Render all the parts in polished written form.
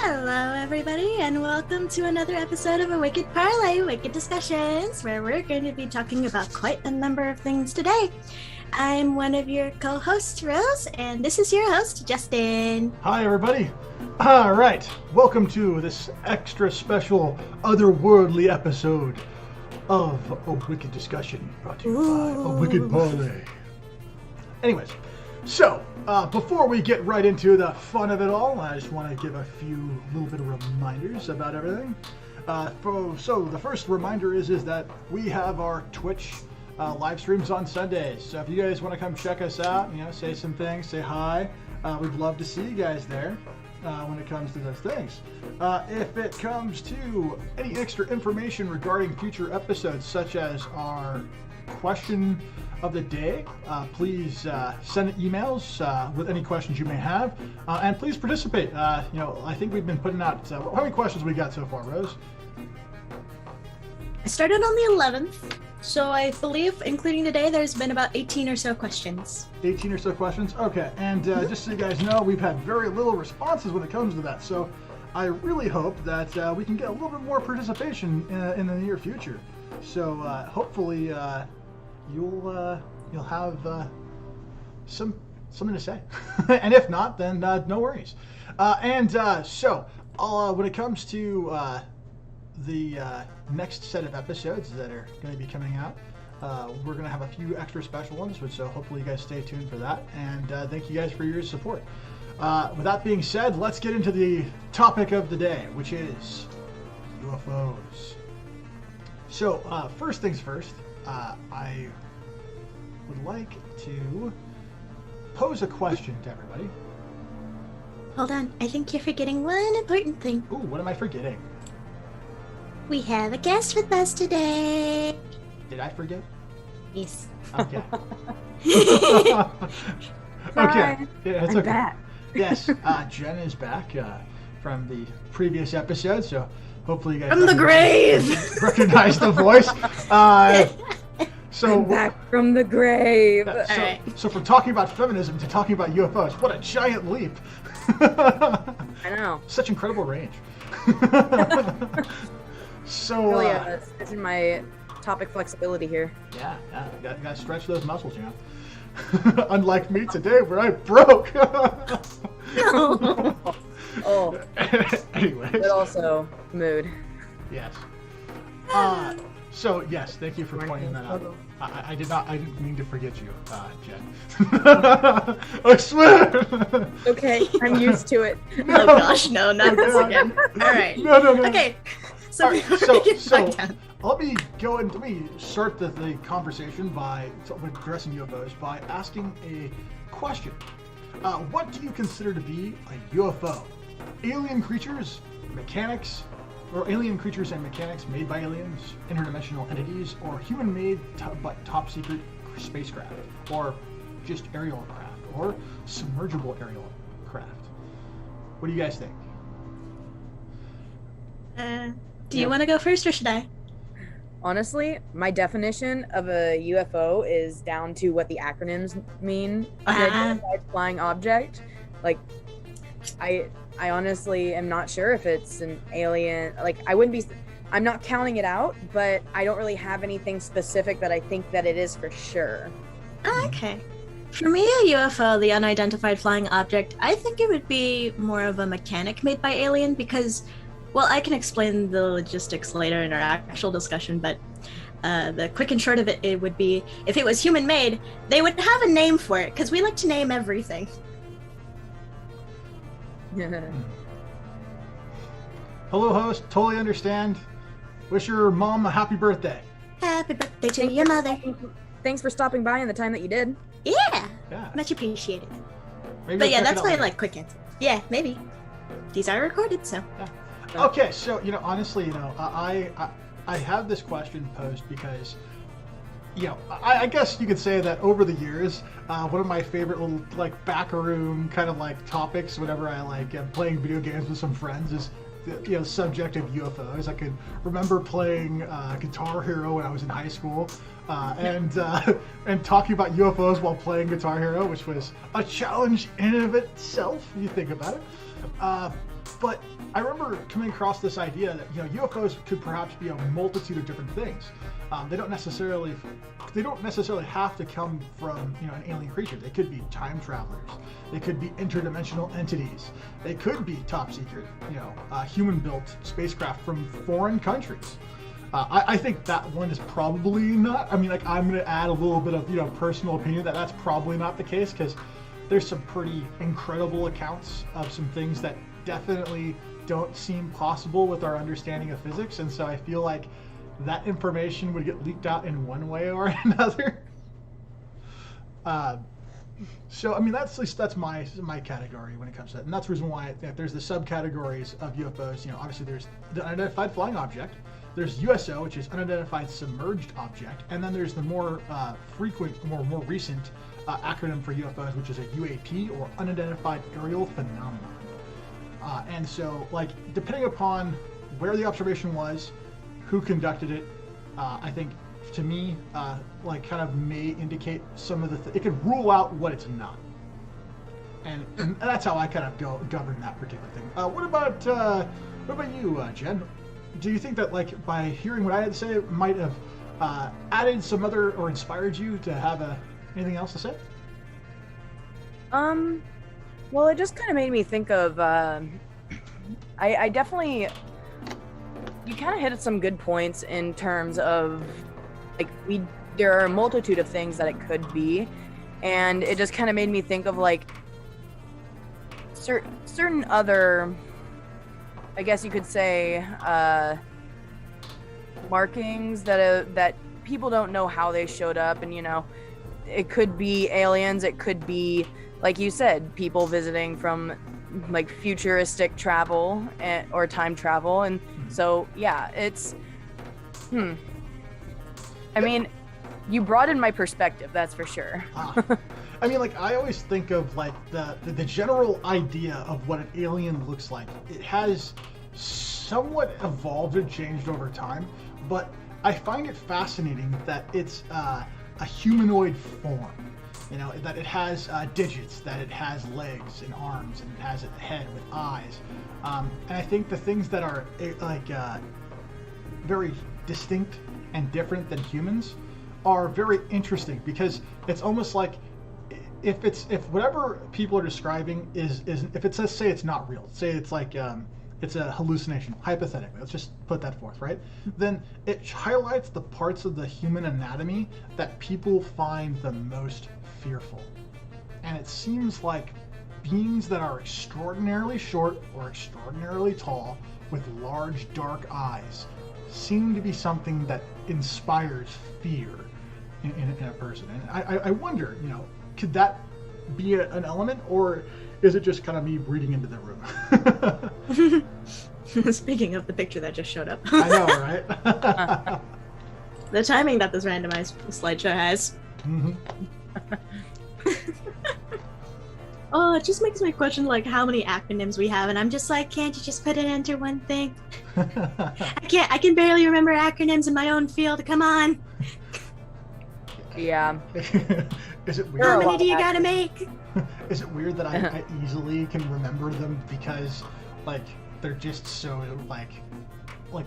Hello, everybody, and welcome to another episode of a Wicked Parley, Wicked Discussions, where we're going to be talking about quite a number of things today. I'm one of your co-hosts, Rose, and this is your host, Justin. Hi, everybody. All right, welcome to this extra special Otherworldly episode of a Wicked Discussion, brought to you by a Wicked Parley. Anyways, so before we get right into the fun of it all, I just want to give a little bit of reminders about everything. So the first reminder is that we have our Twitch live streams on Sundays. So if you guys want to come check us out, say some things, say hi, we'd love to see you guys there when it comes to those things. If it comes to any extra information regarding future episodes, such as our question of the day, please send emails with any questions you may have, and please participate. I think we've been putting out how many questions we got so far, Rose? I started on the 11th, so I believe, including today, there's been about 18 or so questions. 18 or so questions? Okay, and just so you guys know, we've had very little responses when it comes to that, so I really hope that we can get a little bit more participation in the near future. So hopefully you'll have something to say, and if not, then no worries. So when it comes to the next set of episodes that are going to be coming out, we're going to have a few extra special ones, so hopefully you guys stay tuned for that, and thank you guys for your support. With that being said, let's get into the topic of the day, which is UFOs. So first things first, I would like to pose a question to everybody. Hold on, I think you're forgetting one important thing. Ooh, what am I forgetting? We have a guest with us today. Did I forget? Yes. Okay. Hi. Okay. Yeah, it's I'm okay. back. Yes, Jen is back from the previous episode, so hopefully you guys From the grave! recognize the voice. So I'm back from the grave. So from talking about feminism to talking about UFOs, what a giant leap! I know. Such incredible range. So Really, it's in my topic flexibility here. yeah, you gotta stretch those muscles, Unlike me today, where I broke. Oh. Anyways. But also mood. Yes. So yes, thank you for pointing that out. I didn't mean to forget you, Jen. I swear. Okay, I'm used to it. Oh gosh, no, not this again. Alright. No. Okay. So, All right, so let me start the conversation by addressing UFOs by asking a question. What do you consider to be a UFO? Alien creatures, mechanics, or alien creatures and mechanics made by aliens, interdimensional entities, or human-made but top-secret spacecraft, or just aerial craft, or submergible aerial craft? What do you guys think? Do you want to go first, or should I? Honestly, my definition of a UFO is down to what the acronyms mean. Unidentified flying object. Like, I honestly am not sure if it's an alien. Like, I'm not counting it out, but I don't really have anything specific that I think that it is for sure. Okay. For me, a UFO, the unidentified flying object, I think it would be more of a mechanic made by alien because, well, I can explain the logistics later in our actual discussion, but the quick and short of it would be, if it was human-made, they would have a name for it, because we like to name everything. Hello, host. Totally understand. Wish your mom a happy birthday. Happy birthday to your mother. Thanks for stopping by in the time that you did. Yeah. Yeah. Much appreciated. Maybe But we'll yeah, check it that's out my later. quick answer. Yeah, maybe. These are recorded, so. Yeah. Okay, so honestly, I have this question posed because, I guess you could say that over the years, one of my favorite little backroom kind of topics whenever I am playing video games with some friends is the subject of UFOs. I could remember playing Guitar Hero when I was in high school, and talking about UFOs while playing Guitar Hero, which was a challenge in and of itself. If you think about it. But I remember coming across this idea that UFOs could perhaps be a multitude of different things. They don't necessarily have to come from an alien creature. They could be time travelers. They could be interdimensional entities. They could be top secret, human-built spacecraft from foreign countries. I think that one is probably not. I mean, like, I'm going to add a little bit of personal opinion that that's probably not the case, because there's some pretty incredible accounts of some things that definitely don't seem possible with our understanding of physics, and so I feel like that information would get leaked out in one way or another. So I mean, that's my category when it comes to that, and that's the reason why there's the subcategories of UFOs. Obviously there's the unidentified flying object, there's USO, which is unidentified submerged object, and then there's the more more recent acronym for UFOs, which is a UAP, or unidentified aerial phenomenon. And so, like, depending upon where the observation was, who conducted it, I think, to me, like, kind of may indicate some of the it could rule out what it's not. And that's how I kind of govern that particular thing. What about you, Jen? Do you think that, like, by hearing what I had to say, it might have added some other, or inspired you to have anything else to say? Well, it just kind of made me think of, I definitely, you kind of hit some good points in terms of, like, there are a multitude of things that it could be, and it just kind of made me think of, like, certain other, I guess you could say, markings that people don't know how they showed up, and, it could be aliens, it could be, like you said, people visiting from, like, futuristic travel or time travel, and so yeah, it's I mean, you broadened my perspective, that's for sure. I mean, like, I always think of, like, the general idea of what an alien looks like. It has somewhat evolved and changed over time, but I find it fascinating that it's a humanoid form. That it has digits, that it has legs and arms, and it has a head with eyes. And I think the things that are very distinct and different than humans are very interesting, because it's almost like if whatever people are describing is if it says, say it's not real, say it's like it's a hallucination, hypothetically, let's just put that forth, right? Then it highlights the parts of the human anatomy that people find the most fearful. And it seems like beings that are extraordinarily short or extraordinarily tall with large dark eyes seem to be something that inspires fear in a person. And I wonder, could that be an element, or is it just kind of me reading into the room? Speaking of the picture that just showed up. I know, right? The timing that this randomized slideshow has. Mm-hmm. Oh, it just makes me question, like, how many acronyms we have, and I'm just like, can't you just put it into one thing? I can barely remember acronyms in my own field. Come on. Yeah. Is it weird? How many do you gotta make? Is it weird that I easily can remember them because, like, they're just so like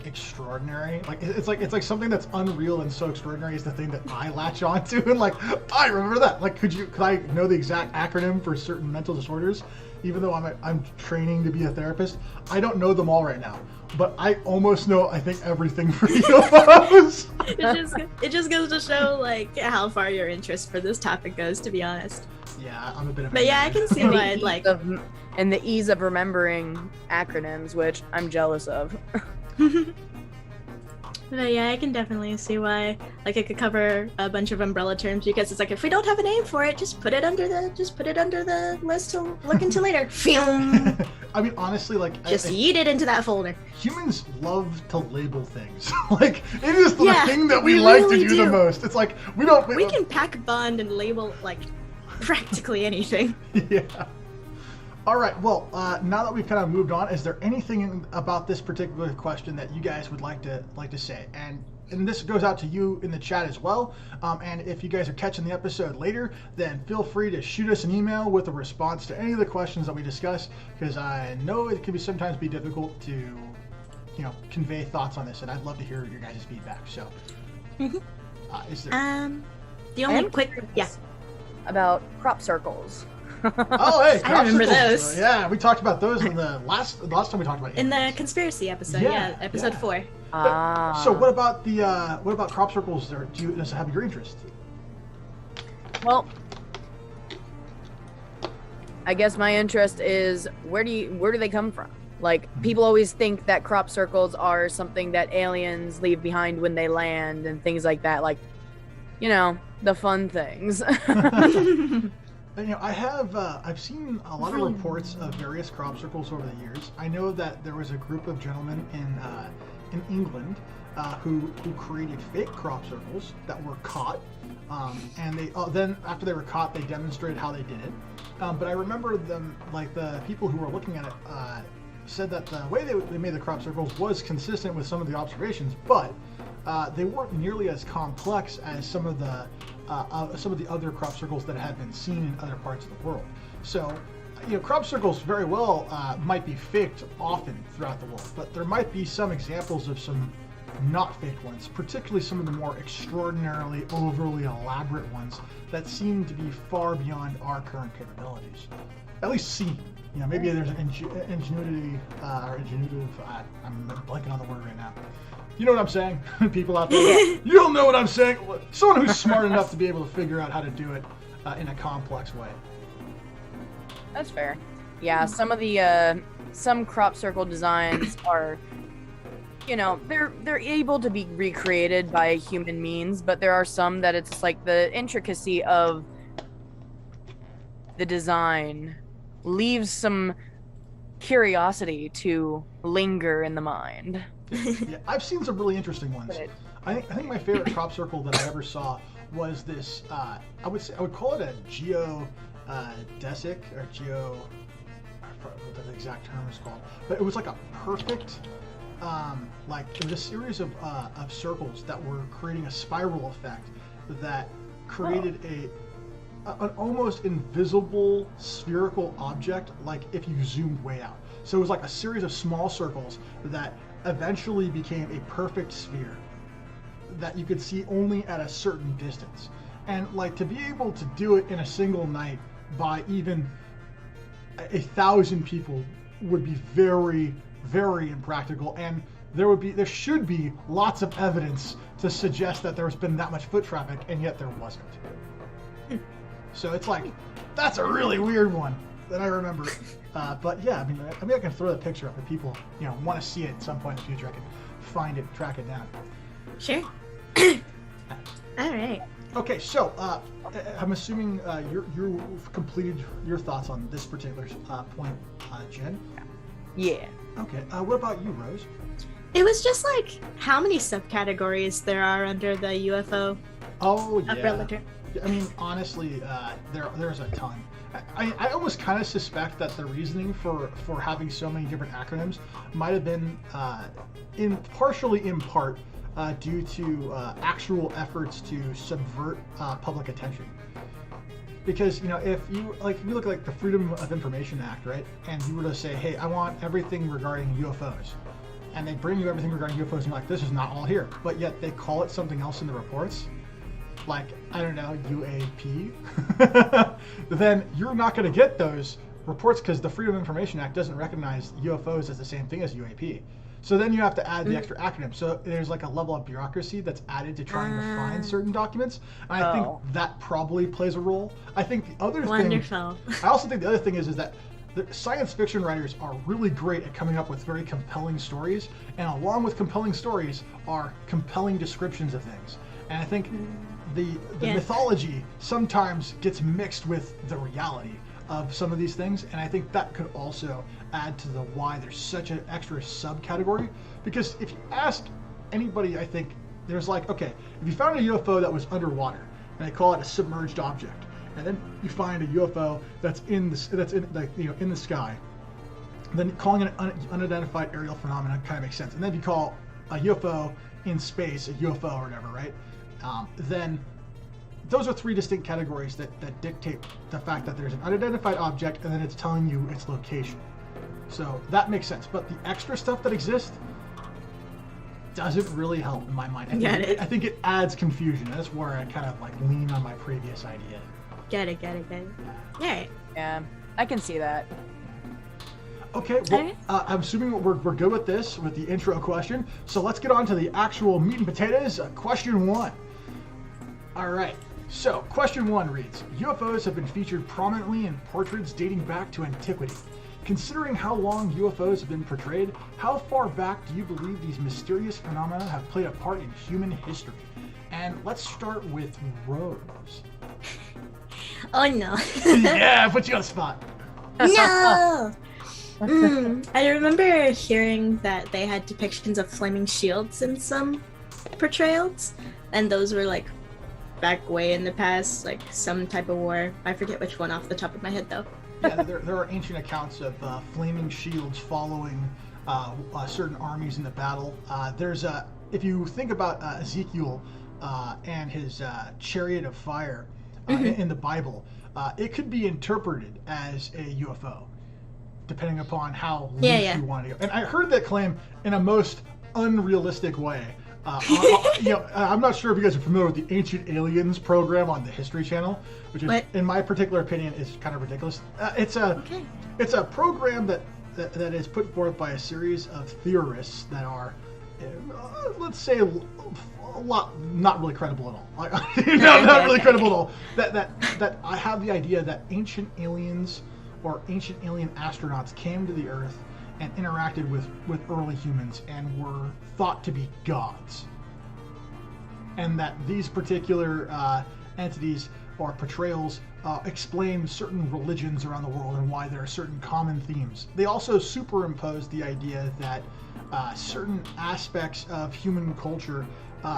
extraordinary? Like, it's like something that's unreal and so extraordinary is the thing that I latch onto, and, like, I remember that. Like, could I know the exact acronym for certain mental disorders, even though I'm training to be a therapist? I don't know them all right now, but I almost know, I think, everything for UFOs. It just goes to show, like, how far your interest for this topic goes, to be honest. Yeah, I'm a bit of a But yeah, I can see why I'd like. And the ease of remembering acronyms, which I'm jealous of. But yeah, I can definitely see why, like, it could cover a bunch of umbrella terms, because it's like, if we don't have a name for it, just put it under the list to look into later. I mean, honestly, like, just yeet it into that folder. Humans love to label things. Like, it is the thing that we really like to do the most. It's like, we can pack a bond and label, like, practically anything. Yeah. All right. Well, now that we've kind of moved on, is there anything about this particular question that you guys would like to say? And this goes out to you in the chat as well. And if you guys are catching the episode later, then feel free to shoot us an email with a response to any of the questions that we discuss, because I know it can sometimes be difficult to, convey thoughts on this, and I'd love to hear your guys' feedback. So, is there? The only quick, about crop circles. Oh, hey, I remember circles. those. Yeah, we talked about those in the last time we talked about in aliens. the conspiracy episode. Yeah, episode 4. So what about crop circles? Does it have your interest? Well, I guess my interest is where do they come from? Like, people always think that crop circles are something that aliens leave behind when they land and things like that. Like, the fun things. I've seen a lot of reports of various crop circles over the years. I know that there was a group of gentlemen in England who created fake crop circles that were caught, and they then after they were caught, they demonstrated how they did it. But I remember them, like the people who were looking at it, said that the way they made the crop circles was consistent with some of the observations, but they weren't nearly as complex as some of the other crop circles that had been seen in other parts of the world. So, crop circles very well might be faked often throughout the world, but there might be some examples of some not fake ones, particularly some of the more extraordinarily overly elaborate ones that seem to be far beyond our current capabilities. At least seen. Maybe there's an ingenuity or ingenuitive. I'm blanking on the word right now. You know what I'm saying? People out there, you don't know what I'm saying. Someone who's smart enough to be able to figure out how to do it in a complex way. That's fair. Yeah, some of the some crop circle designs are, they're able to be recreated by human means, but there are some that it's like the intricacy of the design leaves some curiosity to linger in the mind. Yeah, I've seen some really interesting ones. I think my favorite crop circle that I ever saw was this. I would call it a geodesic or geo. I forgot what the exact term is called, but it was like a perfect. It was a series of circles that were creating a spiral effect that created an almost invisible spherical object, like if you zoomed way out. So it was like a series of small circles that eventually became a perfect sphere that you could see only at a certain distance. And to be able to do it in a single night by even 1,000 people would be very, very impractical, and there should be lots of evidence to suggest that there's been that much foot traffic, and yet there wasn't. So it's that's a really weird one that I remember. But yeah, I mean, I can throw the picture up if people, want to see it at some point in the future. I can find it, track it down. Sure. All right. Okay, so I'm assuming you've completed your thoughts on this particular point, Jen. Yeah. Okay. What about you, Rose? It was just how many subcategories there are under the UFO umbrella term. I mean, honestly, there's a ton. I almost kind of suspect that the reasoning for having so many different acronyms might have been partially in part due to actual efforts to subvert public attention. Because if you look at the Freedom of Information Act, right, and you were to say, hey, I want everything regarding UFOs, and they bring you everything regarding UFOs, and you're like, this is not all here, but yet they call it something else in the reports. I don't know, UAP, then you're not going to get those reports because the Freedom of Information Act doesn't recognize UFOs as the same thing as UAP. So then you have to add the extra acronym. So there's a level of bureaucracy that's added to trying to find certain documents. And I think that probably plays a role. I think the other thing, I also think the other thing is that the science fiction writers are really great at coming up with very compelling stories. And along with compelling stories are compelling descriptions of things. And I think the mythology sometimes gets mixed with the reality of some of these things, and I think that could also add to the why there's such an extra subcategory. Because if you ask anybody, I think there's okay, if you found a UFO that was underwater and they call it a submerged object, and then you find a UFO that's in the sky. Then calling it an unidentified aerial phenomenon kind of makes sense. And then if you call a UFO in space a UFO or whatever, right? Then those are three distinct categories that dictate the fact that there's an unidentified object and then it's telling you its location. So that makes sense. But the extra stuff that exists doesn't really help in my mind. I think it adds confusion. That's where I kind of like lean on my previous idea. Get it. Alright. Yeah, I can see that. Okay, well, I'm assuming we're good with this, with the intro question. So let's get on to the actual meat and potatoes. Question 1. All right. So question 1 reads, UFOs have been featured prominently in portraits dating back to antiquity. Considering how long UFOs have been portrayed, how far back do you believe these mysterious phenomena have played a part in human history? And let's start with Rose. Oh no. Yeah, put you on the spot. No! I remember hearing that they had depictions of flaming shields in some portrayals, and those were like back way in the past, like some type of war. I forget which one off the top of my head though. Yeah, there are ancient accounts of flaming shields following certain armies in the battle. If you think about Ezekiel and his chariot of fire in the Bible, it could be interpreted as a UFO, depending upon how loose you want to go. And I heard that claim in a most unrealistic way. I'm not sure if you guys are familiar with the Ancient Aliens program on the History Channel, which is, in my particular opinion, is kind of ridiculous. It's a program that is put forth by a series of theorists that are, let's say, a lot not really credible at all. Not really credible at all. That I have the idea that ancient aliens or ancient alien astronauts came to the Earth and interacted with early humans and were thought to be gods. And that these particular entities or portrayals explain certain religions around the world and why there are certain common themes. They also superimpose the idea that certain aspects of human culture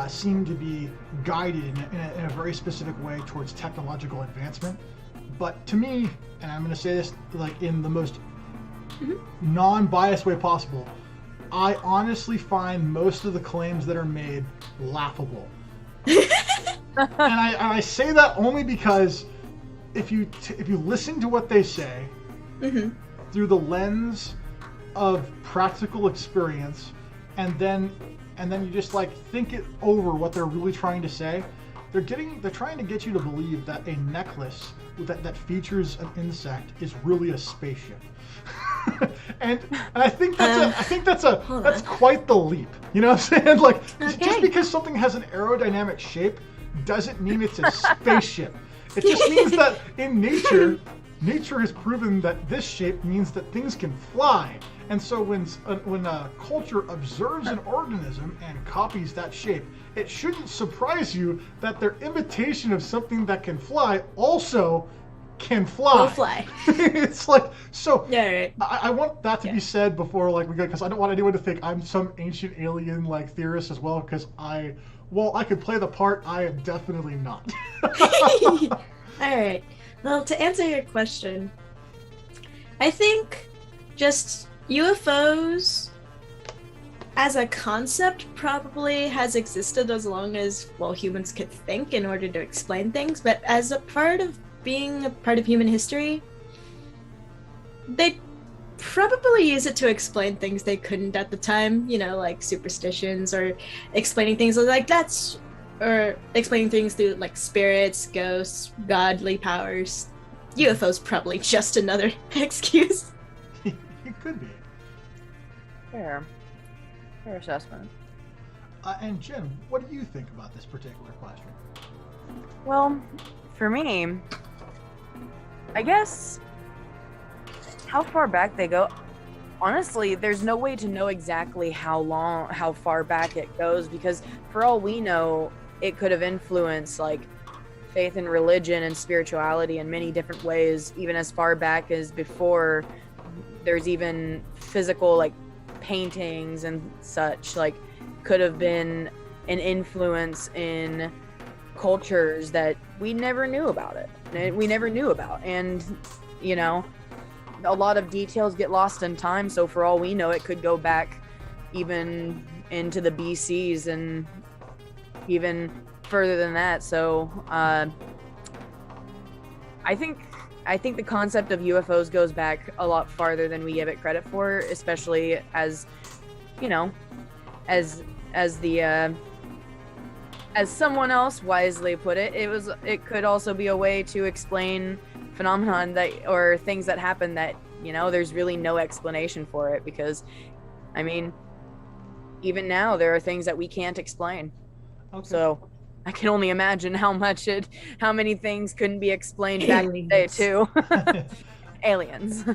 seem to be guided in a very specific way towards technological advancement. But to me, and I'm going to say this like in the most non-biased way possible, I honestly find most of the claims that are made laughable. And I say that only because if you listen to what they say through the lens of practical experience, and then you just like think it over what they're really trying to say, they're trying to get you to believe that a necklace that features an insect is really a spaceship. and I think that's quite the leap. You know what I'm saying? Like just because something has an aerodynamic shape doesn't mean it's a spaceship. It just means that in nature has proven that this shape means that things can fly. And so when a culture observes an organism and copies that shape, it shouldn't surprise you that their imitation of something that can fly also can fly. Will fly. It's like, so yeah, right. I want that to be said before like we go, because I don't want anyone to think I'm some ancient alien like theorist as well, because I could play the part, I am definitely not. All right. Well, to answer your question, I think just UFOs as a concept probably has existed as long as, well, humans could think in order to explain things, but as a part of being a part of human history, they probably use it to explain things they couldn't at the time, you know, like superstitions or explaining things like that's, or explaining things through like spirits, ghosts, godly powers. UFO's probably just another excuse. It could be. Fair assessment. And Jen, what do you think about this particular question? Well, for me, I guess how far back they go, honestly, there's no way to know exactly how far back it goes, because for all we know, it could have influenced like faith and religion and spirituality in many different ways, even as far back as before there's even physical like paintings and such, like could have been an influence in cultures that we never knew about and you know, a lot of details get lost in time, so for all we know it could go back even into the BCs and even further than that. So I think the concept of UFOs goes back a lot farther than we give it credit for, especially as, you know, as someone else wisely put it, it could also be a way to explain phenomenon or things that happen that, you know, there's really no explanation for it, because I mean, even now there are things that we can't explain. Okay. So I can only imagine how many things couldn't be explained back in the day too. Aliens.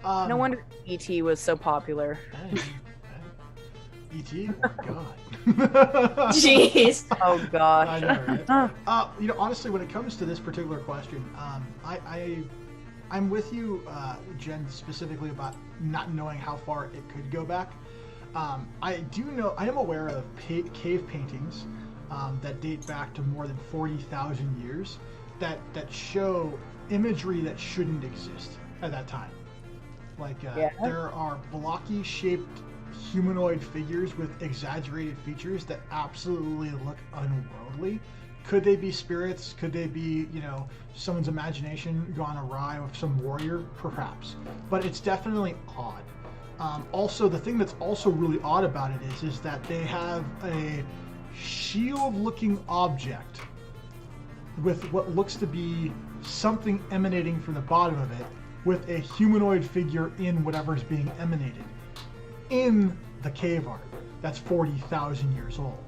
No wonder E.T. was so popular. E.T.? Oh god. Jeez. Oh gosh. I know, right? You know, honestly, when it comes to this particular question, I'm with you, Jen, specifically about not knowing how far it could go back. I am aware of cave paintings that date back to more than 40,000 years that show imagery that shouldn't exist at that time. Like there are blocky shaped humanoid figures with exaggerated features that absolutely look unworldly. Could they be spirits? Could they be, you know, someone's imagination gone awry with some warrior? Perhaps. But it's definitely odd. Also, the thing that's also really odd about it is that they have a shield-looking object with what looks to be something emanating from the bottom of it, with a humanoid figure in whatever's being emanated in the cave art that's 40,000 years old.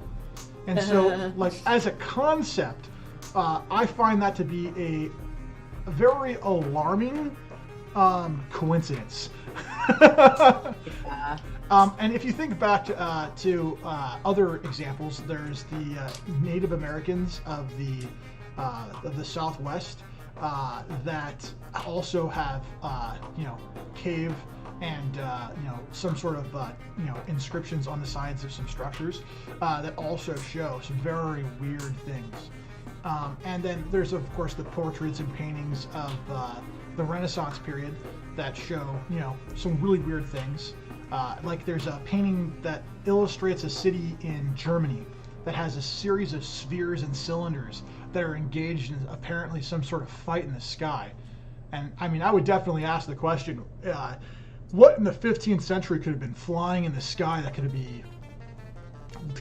And so, like, as a concept, I find that to be a very alarming coincidence. And if you think back to other examples, there's the Native Americans of the Southwest that also have you know, cave and you know, some sort of you know, inscriptions on the sides of some structures that also show some very weird things. And then there's of course the portraits and paintings of the Renaissance period that show, you know, some really weird things. Like there's a painting that illustrates a city in Germany that has a series of spheres and cylinders that are engaged in apparently some sort of fight in the sky. And I mean, I would definitely ask the question, what in the 15th century could have been flying in the sky that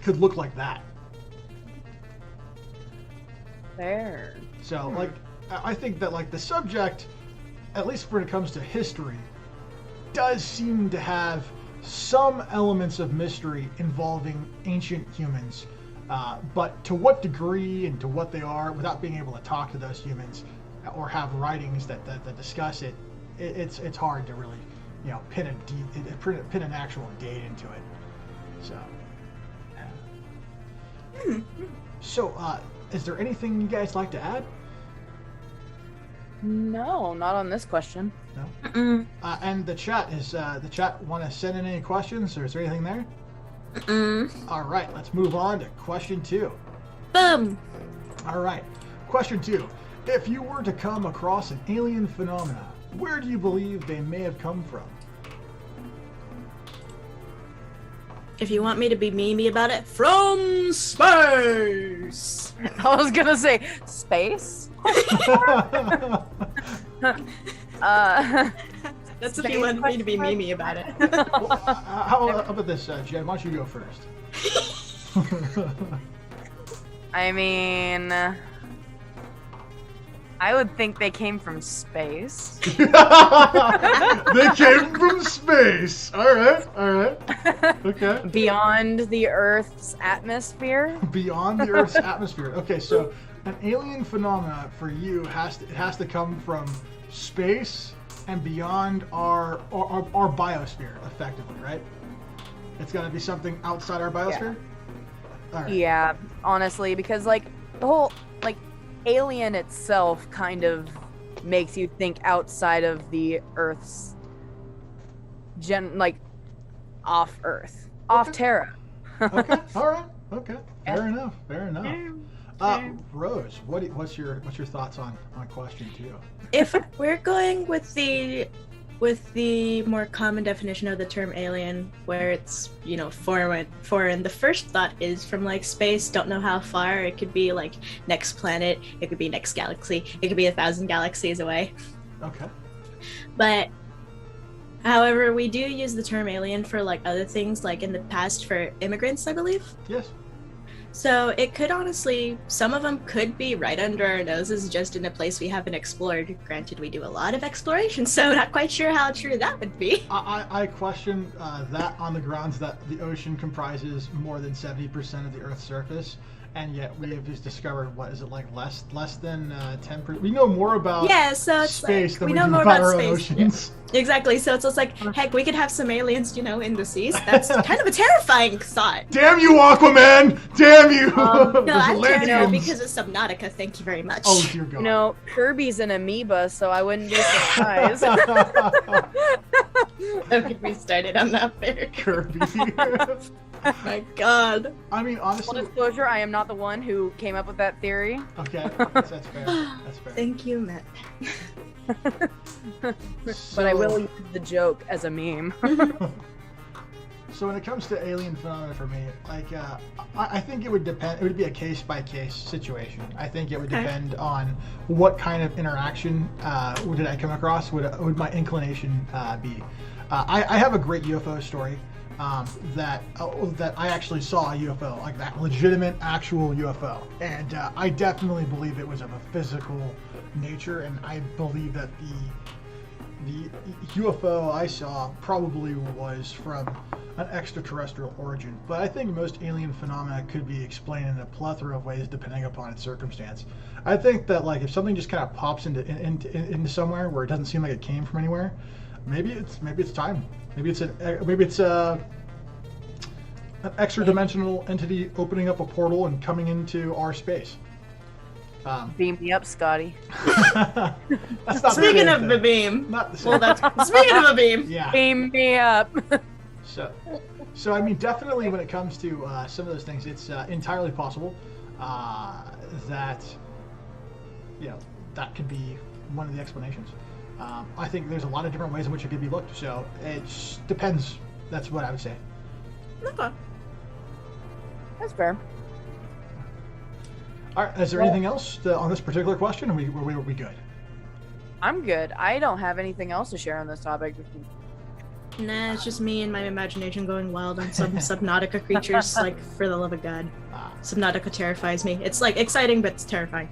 could look like that? Fair. So, like, I think that, like, the subject, at least when it comes to history, does seem to have some elements of mystery involving ancient humans. But to what degree and to what they are, without being able to talk to those humans or have writings that discuss it, it's hard to really, you know, pin an actual date into it. So, so is there anything you guys like to add? No, not on this question. No. And the chat want to send in any questions, or is there anything there? All right, let's move on to question 2. Boom. All right, question 2. If you were to come across an alien phenomena, where do you believe they may have come from? If you want me to be memey about it, from space. I was gonna say space. That's if you want me to be memey about it. Well, how about this, Jen? Why don't you go first? I mean, I would think they came from space. They came from space. All right. Okay. Beyond the Earth's atmosphere. Beyond the Earth's atmosphere. Okay, so an alien phenomena for you has to come from space and beyond our biosphere, effectively, right? It's got to be something outside our biosphere. Yeah. All right. Yeah, honestly, because like the whole alien itself kind of makes you think outside of the Earth's off Earth, off Terra. Okay. All right. Okay. Fair enough. Fair enough. Rose, what's your thoughts on question 2? If we're going with the more common definition of the term alien, where it's, you know, foreign, the first thought is from like space, don't know how far. It could be like next planet, it could be next galaxy, it could be 1,000 galaxies away. Okay. But however, we do use the term alien for like other things, like in the past for immigrants, I believe. Yes. So it could honestly, some of them could be right under our noses, just in a place we haven't explored. Granted, we do a lot of exploration, so not quite sure how true that would be. I question that on the grounds that the ocean comprises more than 70% of the Earth's surface, and yet we have just discovered, what is it, like less than 10%? We know more about so it's space like, than we know do more about about our own space. oceans. Yeah. Exactly, so it's like, heck, we could have some aliens, you know, in the seas. That's kind of a terrifying thought. Damn you, Aquaman! Damn you! No, I'm terrified because of Subnautica, thank you very much. Oh, dear God. You know, Kirby's an amoeba, so I wouldn't be surprised. Okay, we started on that fair. Kirby. Oh my God. I mean, Full honestly... disclosure, I am not the one who came up with that theory. Okay, that's fair. That's fair. Thank you, Matt. But I will use the joke as a meme. So when it comes to alien phenomena for me, like, I think it would depend. It would be a case-by-case situation. I think it would depend on what kind of interaction did I come across. Would my inclination be? I have a great UFO story that I actually saw a UFO, like that legitimate, actual UFO, and I definitely believe it was of a physical nature, and I believe that the UFO I saw probably was from an extraterrestrial origin. But I think most alien phenomena could be explained in a plethora of ways depending upon its circumstance. I think that, like, if something just kind of pops into somewhere where it doesn't seem like it came from anywhere, maybe it's time. Maybe it's an extra dimensional entity opening up a portal and coming into our space. Beam me up, Scotty. That's not Speaking of the beam. Not the same. Well, that's speaking of a beam. Yeah. Beam me up. So I mean, definitely when it comes to some of those things, it's entirely possible that, you know, that could be one of the explanations. I think there's a lot of different ways in which it could be looked. So it depends. That's what I would say. Okay. That's fair. All right. Is there anything else on this particular question? Or were we good? I'm good. I don't have anything else to share on this topic. Nah, it's just me and my imagination going wild on some Subnautica creatures. Like, for the love of God, Subnautica terrifies me. It's like exciting, but it's terrifying.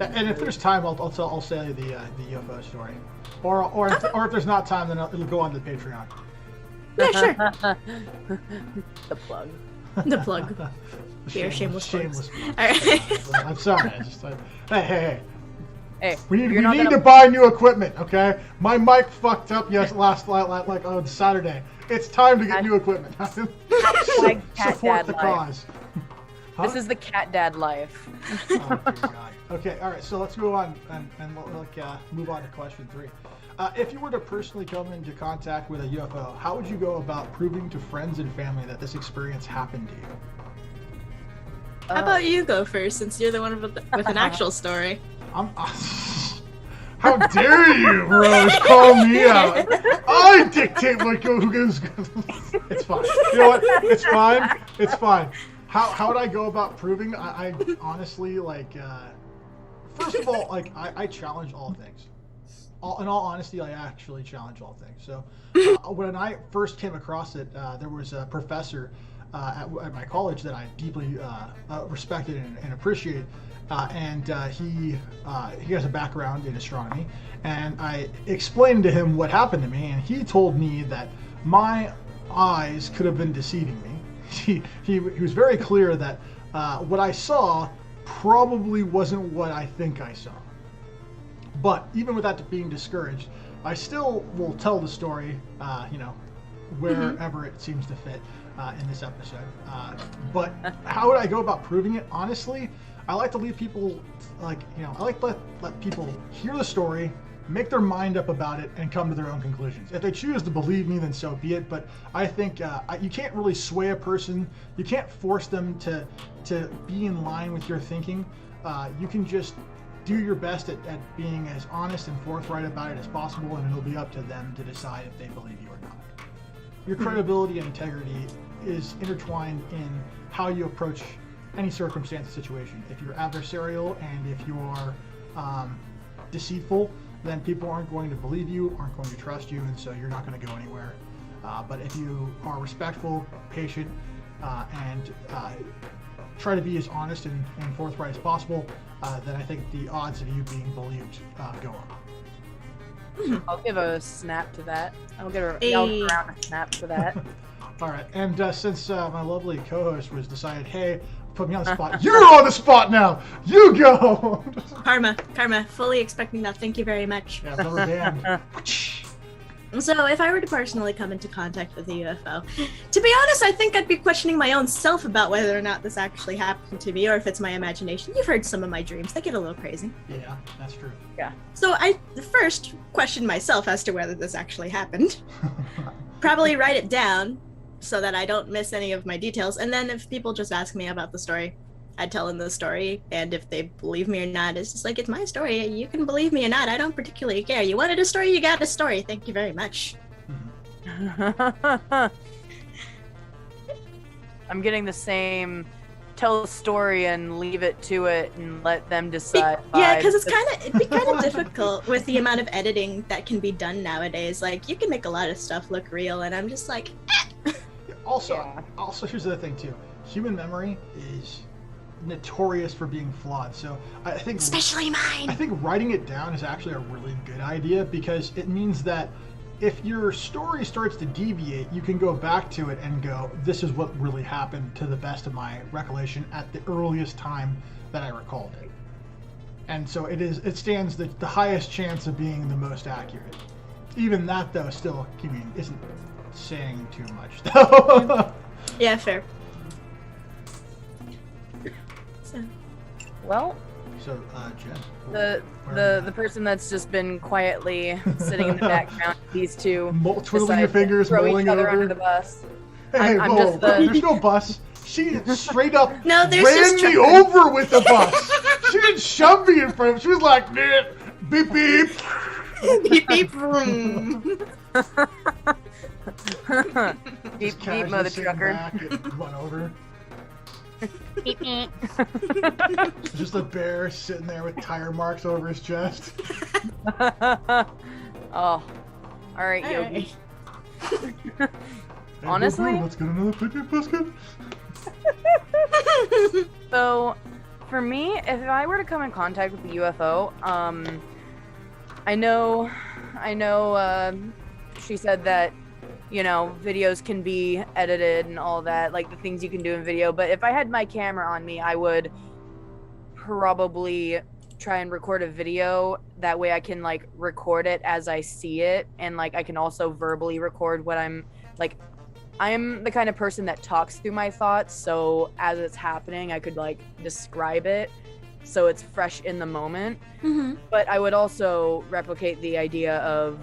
And if there's time, I'll say the UFO story, or if there's not time, then it'll go on the Patreon. Yeah, sure. The plug. The plug. Shameless plugs. All right. I'm sorry. Hey. Hey, We need to buy new equipment, okay? My mic fucked up last like on Saturday. It's time to get new equipment. Hashtag cat Support dad the life. cause. Huh? This is the cat dad life. Oh, dear God. Okay, all right. So let's go on and we'll move on to question 3. If you were to personally come into contact with a UFO, how would you go about proving to friends and family that this experience happened to you? How about you go first, since you're the one with an actual story? How dare you, Rose? Call me out. I dictate what goes. It's fine. You know what? It's fine. It's fine. How would I go about proving? I honestly, like, first of all, like, I challenge all things. In all honesty, I actually challenge all things. So when I first came across it, there was a professor at my college that I deeply respected and appreciate. And he has a background in astronomy, and I explained to him what happened to me, and he told me that my eyes could have been deceiving me. He was very clear that what I saw probably wasn't what I think I saw. But even with that being discouraged, I still will tell the story, wherever it seems to fit in this episode. But how would I go about proving it? Honestly, I like to leave people, I like to let people hear the story, make their mind up about it and come to their own conclusions. If they choose to believe me, then so be it. But I think you can't really sway a person. You can't force them to be in line with your thinking. You can just do your best at being as honest and forthright about it as possible, and it'll be up to them to decide if they believe you or not. Your credibility and integrity is intertwined in how you approach any circumstance or situation. If you're adversarial and if you are deceitful, then people aren't going to believe you, aren't going to trust you, and so you're not going to go anywhere. But if you are respectful, patient, and try to be as honest and forthright as possible, then I think the odds of you being believed go up. I'll give a snap to that. I'll give a snap to that. All right, and since my lovely co-host was decided, hey, put me on the spot. You're on the spot now. You go. Karma, fully expecting that. Thank you very much. Yeah, rubber band. So, if I were to personally come into contact with a UFO, to be honest, I think I'd be questioning my own self about whether or not this actually happened to me, or if it's my imagination. You've heard some of my dreams; they get a little crazy. Yeah, that's true. Yeah. So I first question myself as to whether this actually happened. Probably write it down, so that I don't miss any of my details. And then if people just ask me about the story, I'd tell them the story. And if they believe me or not, it's just like, it's my story. You can believe me or not. I don't particularly care. You wanted a story, you got a story. Thank you very much. I'm getting the same, tell a story and leave it to it and let them decide. Yeah, because it'd be kind of difficult with the amount of editing that can be done nowadays. Like, you can make a lot of stuff look real, and I'm just like, eh. Also, here's the other thing too. Human memory is notorious for being flawed. So I think, especially mine. I think writing it down is actually a really good idea, because it means that if your story starts to deviate, you can go back to it and go, this is what really happened to the best of my recollection at the earliest time that I recalled it. And so it stands the highest chance of being the most accurate. Even that, though, still, isn't saying too much, though. Yeah, fair. Well, so Jen, the person that's just been quietly sitting in the background, these two twiddling your fingers, throw mulling each other over under the bus. Hey, I'm whoa, just the... there's no bus. She straight up no, ran me over with the bus. She didn't shove me in front of. She was like, beep, beep, beep. Beep, beep, vroom. Beep, beep, mother trucker. Run over. Beep, beep. Just a bear sitting there with tire marks over his chest. Oh, all right, Yogi. Hey, Honestly, let's get another picnic basket. So, for me, if I were to come in contact with the UFO, I know, she said that, videos can be edited and all that, like the things you can do in video. But if I had my camera on me, I would probably try and record a video. That way I can like record it as I see it. And like, I can also verbally record what I'm like. I am the kind of person that talks through my thoughts. So as it's happening, I could like describe it so it's fresh in the moment. Mm-hmm. But I would also replicate the idea of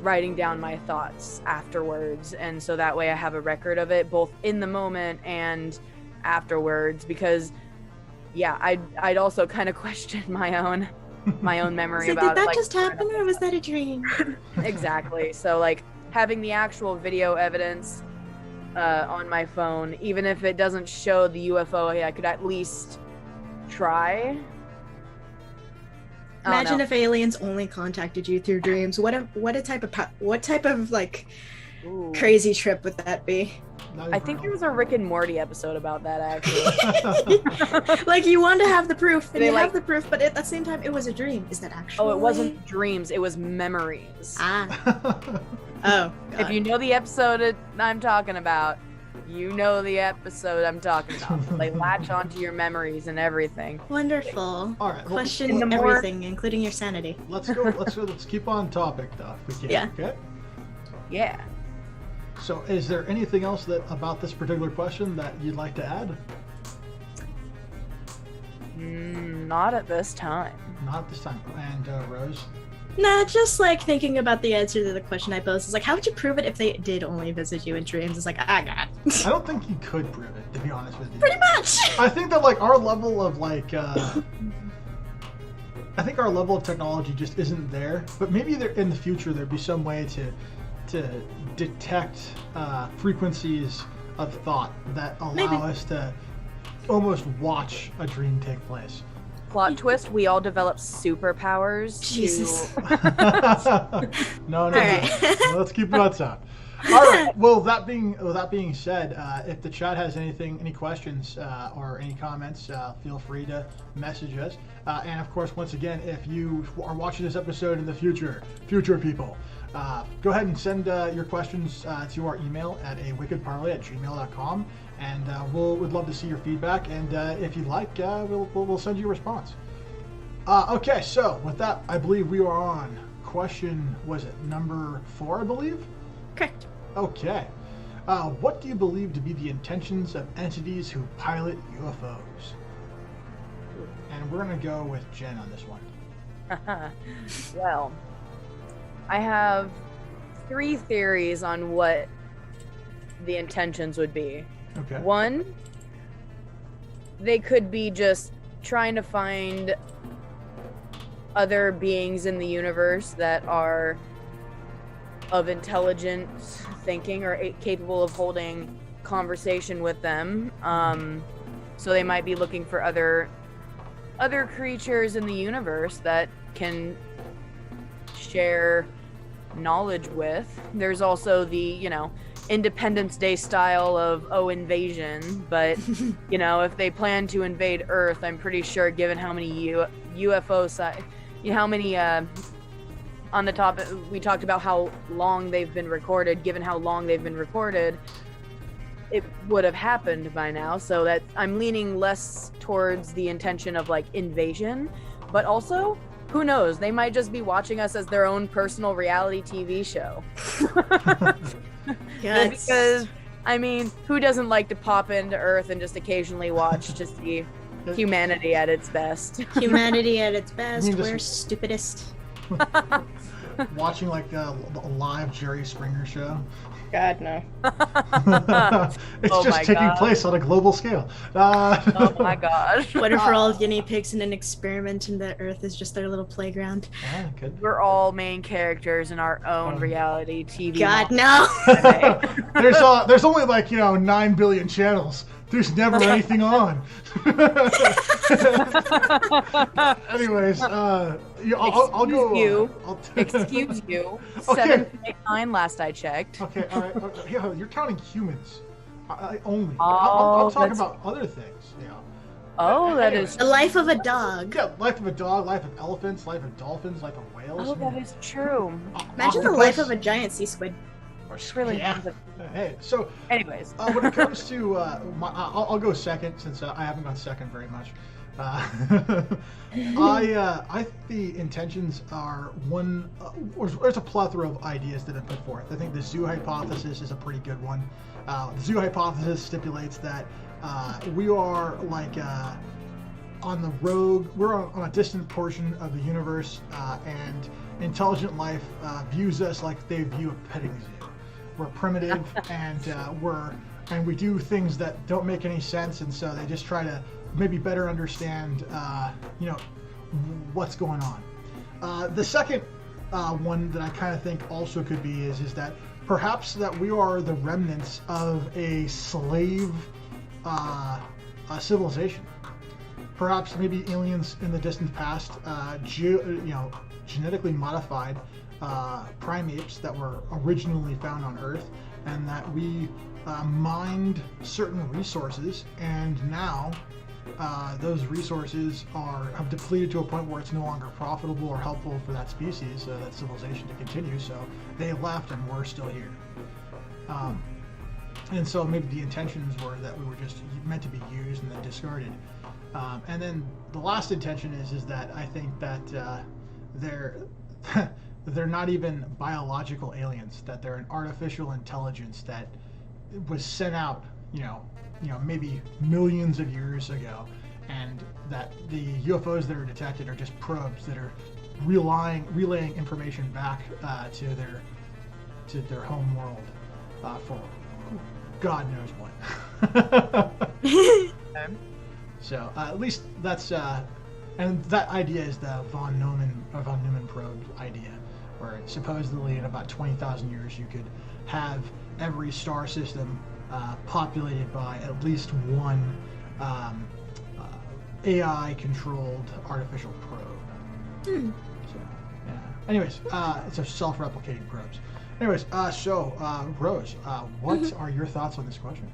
writing down my thoughts afterwards, and so that way I have a record of it both in the moment and afterwards, because I'd also kind of question my own memory so about did that like, just happen, or was that a dream? Exactly. So like having the actual video evidence on my phone, even if it doesn't show the UFO, I could at least try. Imagine if aliens only contacted you through dreams. What type of like Ooh. crazy trip would that be? I think there was a Rick and Morty episode about that, actually. Like, you want to have the proof, and They you like- have the proof, but at the same time, it was a dream. Is that actually? Oh, it wasn't dreams, it was memories. Ah. Oh. If God. you know the episode I'm talking about, you know the episode I'm talking about. They latch onto your memories and everything. Wonderful. All right. Question everything, including your sanity. Let's keep on topic, though, if we can. Yeah. Okay. Yeah. So, is there anything else about this particular question that you'd like to add? Not at this time. Not this time. And Rose? Nah, just like thinking about the answer to the question I posed. It's like, how would you prove it if they did only visit you in dreams? It's like, God. I don't think you could prove it, to be honest with you. Pretty much. I think that like our level of like, I think our level of technology just isn't there. But maybe there in the future there'd be some way to detect frequencies of thought that allow us to almost watch a dream take place. Plot twist: we all develop superpowers. Jesus. No. Right. Let's keep it on top. All right. Well, that being said, if the chat has any questions or any comments, feel free to message us. And of course, once again, if you are watching this episode in the future people, go ahead and send your questions to our email at awickedparley@gmail.com. And we'd love to see your feedback. And if you'd like, we'll send you a response. Okay, so with that, I believe we are on question, was it number 4, I believe? Correct. Okay. What do you believe to be the intentions of entities who pilot UFOs? And we're going to go with Jen on this one. Well, I have 3 theories on what the intentions would be. Okay. 1, they could be just trying to find other beings in the universe that are of intelligent thinking or capable of holding conversation with them. So they might be looking for other creatures in the universe that can share knowledge with. There's also the, Independence Day style of invasion, but if they plan to invade Earth, I'm pretty sure given how many UFO how many on the topic we talked about how long they've been recorded, given how long they've been recorded, it would have happened by now. So that I'm leaning less towards the intention of like invasion, but also who knows, they might just be watching us as their own personal reality TV show. Yes. Because, who doesn't like to pop into Earth and just occasionally watch to see humanity at its best? Humanity at its best. We're stupidest. Watching like a live Jerry Springer show. God, no. It's just taking place on a global scale. Oh my gosh. What if we're all guinea pigs in an experiment and the Earth is just their little playground? Yeah, good. We're all main characters in our own reality TV. God, no. There's only like 9 billion channels. There's never anything on. Anyways, I'll go. Excuse you. Okay. 7.9 last I checked. Okay, all right. Yeah, you're counting humans only. Oh, I'll talk about other things. Oh, that Anyway. is The life of a dog. Yeah, life of a dog, life of elephants, life of dolphins, life of whales. Oh, that is true. Imagine the life of a giant sea squid. It's really Hey, so anyways, when it comes to I'll go second since I haven't gone second very much. I think the intentions are one. There's a plethora of ideas that have been put forth. I think the zoo hypothesis is a pretty good one. The zoo hypothesis stipulates that we are like on the road. We're on a distant portion of the universe, and intelligent life views us like they view a petting zoo. We're primitive, and we do things that don't make any sense, and so they just try to maybe better understand, what's going on. The second one that I kind of think also could be is that perhaps that we are the remnants of a slave civilization. Perhaps maybe aliens in the distant past, genetically modified primates that were originally found on Earth, and that we mined certain resources, and now those resources have depleted to a point where it's no longer profitable or helpful for that species, that civilization to continue, so they left and we're still here. And so maybe the intentions were that we were just meant to be used and then discarded. And then the last intention is that I think that they're not even biological aliens, that they're an artificial intelligence that was sent out, maybe millions of years ago, and that the UFOs that are detected are just probes that are relaying information back to their home world for God knows what. So at least that's and that idea is the von Neumann probe idea, where supposedly in about 20,000 years you could have every star system populated by at least one AI-controlled artificial probe. So, yeah. Anyways, it's a self-replicating probes. Anyways, Rose, what are your thoughts on this question?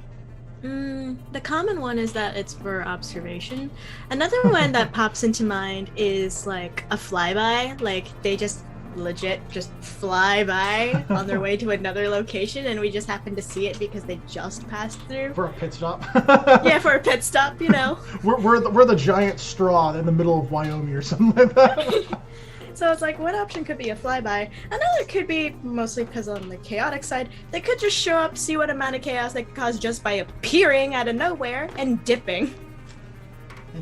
The common one is that it's for observation. Another one that pops into mind is like a flyby. Like they just legit just fly by on their way to another location, and we just happen to see it because they just passed through. For a pit stop? Yeah, for a pit stop, you know. We're the giant straw in the middle of Wyoming or something like that. So it's like, one option could be a flyby. Another could be, mostly because on the chaotic side, they could just show up, see what amount of chaos they could cause just by appearing out of nowhere and dipping.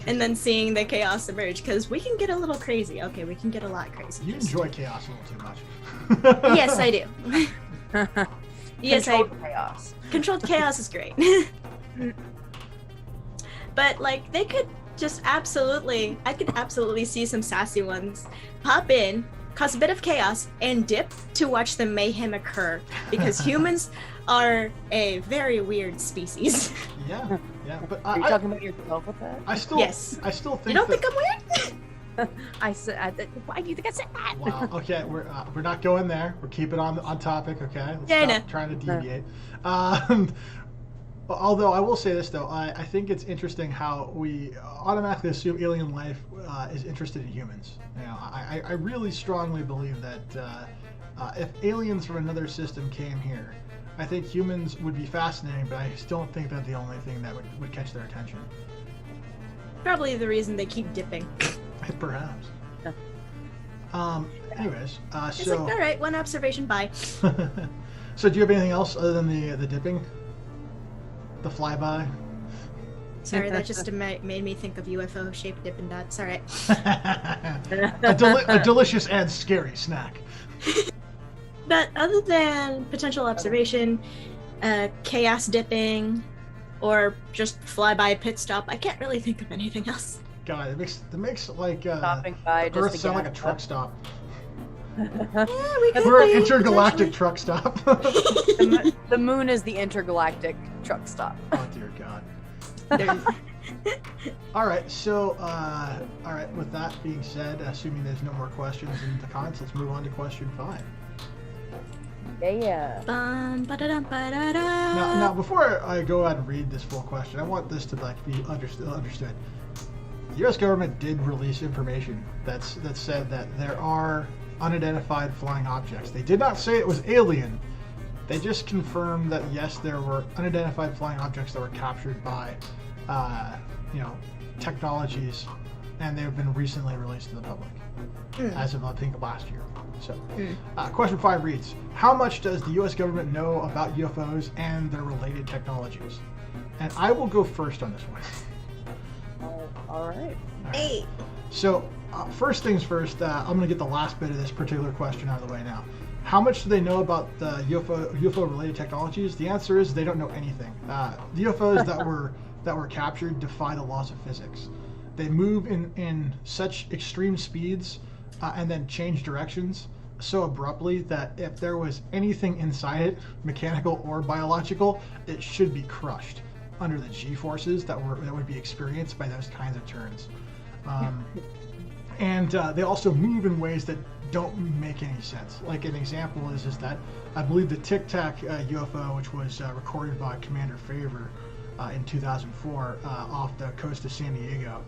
And then seeing the chaos emerge, because we can get a little crazy. Okay, we can get a lot crazy. You enjoy chaos a little too much. Yes, I do. Yes, Controlled chaos. Controlled chaos is great. But, like, they could just absolutely, I could absolutely see some sassy ones pop in, cause a bit of chaos, and dip to watch the mayhem occur, because humans are a very weird species. Yeah, but Are you talking about yourself with that? I still think You don't think I'm weird? I said, why do you think I said that? Wow. Okay, we're not going there. We're keeping on topic. Okay. Let's Yeah, I stop know. trying to deviate. Although I will say this though, I think it's interesting how we automatically assume alien life is interested in humans. You know, I really strongly believe that if aliens from another system came here, I think humans would be fascinating, but I still don't think that's the only thing that would catch their attention. Probably the reason they keep dipping. Perhaps. Yeah. Anyways, It's so. like, all right, one observation, bye. So do you have anything else other than the dipping? The flyby? Sorry, that just made me think of UFO-shaped Dippin' Dots. All right. a delicious and scary snack. But other than potential observation, chaos dipping, or just flyby pit stop, I can't really think of anything else. God, it makes like Stopping by the Earth just sound to like a truck stop. Yeah, we could We're an be, intergalactic potentially. truck stop. The moon is the intergalactic truck stop. Oh dear God. All right, so with that being said, assuming there's no more questions in the comments, let's move on to question 5. Yeah. Now, before I go ahead and read this full question, I want this to be understood. The U.S. government did release information that said that there are unidentified flying objects. They did not say it was alien. They just confirmed that yes, there were unidentified flying objects that were captured by, technologies, and they have been recently released to the public as of I think last year. So, question 5 reads: how much does the U.S. government know about UFOs and their related technologies? And I will go first on this one. All right. Hey. So, first things first, I'm going to get the last bit of this particular question out of the way now. How much do they know about the UFO-related technologies? The answer is they don't know anything. The UFOs that were captured defy the laws of physics. They move in such extreme speeds and then change directions so abruptly that if there was anything inside it, mechanical or biological, it should be crushed under the G-forces that would be experienced by those kinds of turns. And they also move in ways that don't make any sense. Like an example is that I believe the Tic Tac UFO, which was recorded by Commander Favor in 2004 off the coast of San Diego,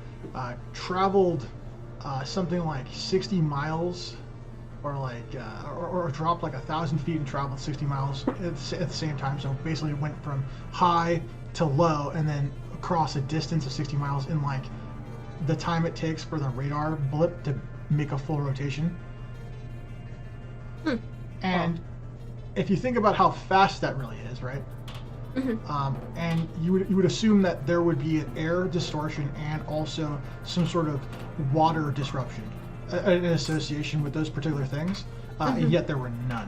traveled something like 60 miles, or dropped like 1,000 feet and traveled 60 miles at the same time. So basically, it went from high to low, and then across a distance of 60 miles in like the time it takes for the radar blip to make a full rotation. And if you think about how fast that really is, right? And you would assume that there would be an air distortion and also some sort of water disruption in association with those particular things, and yet there were none,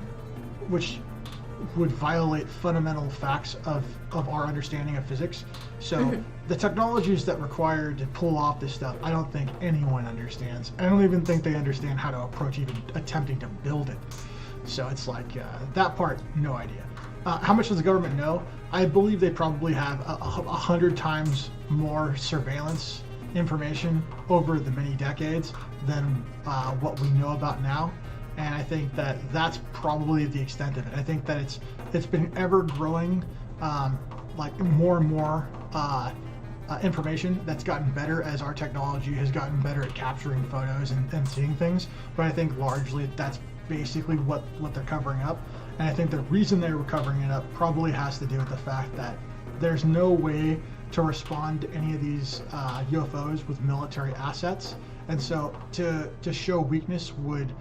which would violate fundamental facts of our understanding of physics. So the technologies that required to pull off this stuff, I don't think anyone understands. I don't even think they understand how to approach even attempting to build it. So it's like that part, no idea. How much does the government know? I believe they probably have 100 times more surveillance information over the many decades than what we know about now. And I think that that's probably the extent of it. I think that it's been ever growing, like more and more information that's gotten better as our technology has gotten better at capturing photos and seeing things. But I think largely that's basically what they're covering up. And I think the reason they were covering it up probably has to do with the fact that there's no way to respond to any of these UFOs with military assets. And so to show weakness would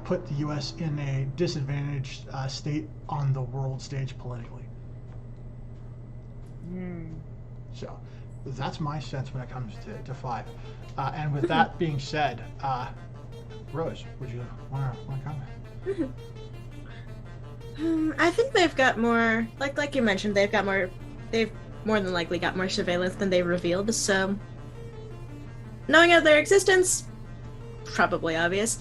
put the U.S. in a disadvantaged state on the world stage politically. So that's my sense when it comes to 5. And with that being said, Rose, would you want to comment? I think they've got more, like you mentioned, they've more than likely got more surveillance than they revealed, so knowing of their existence, probably obvious.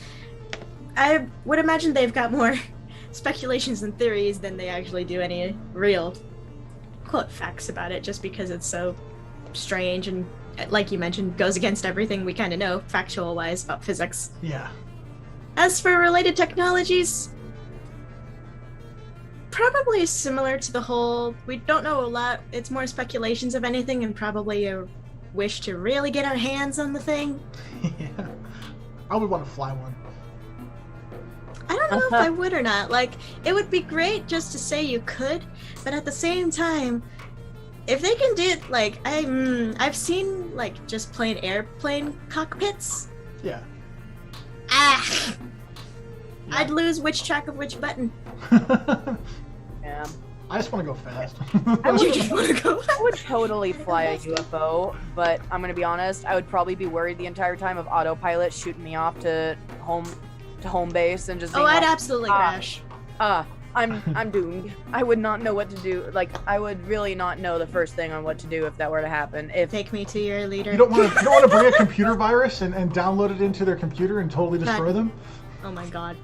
I would imagine they've got more speculations and theories than they actually do any real, quote, facts about it, just because it's so strange and, like you mentioned, goes against everything we kind of know, factual-wise, about physics. Yeah. As for related technologies, probably similar to the whole, we don't know a lot, it's more speculations of anything and probably a wish to really get our hands on the thing. Yeah. I would want to fly one. I don't know if I would or not. Like, it would be great just to say you could, but at the same time, if they can do it, like, I've seen, like, just plain airplane cockpits. Yeah. Yeah. I'd lose which track of which button. Yeah. I just want to go fast. You just want to go fast? I would totally fly a UFO, but I'm gonna be honest, I would probably be worried the entire time of autopilot shooting me off to home base and just being I'd like, absolutely crash. I'm doomed. I would not know what to do. Like, I would really not know the first thing on what to do if that were to happen. Take me to your leader. You don't want to bring a computer virus and download it into their computer and totally destroy them? Oh my god.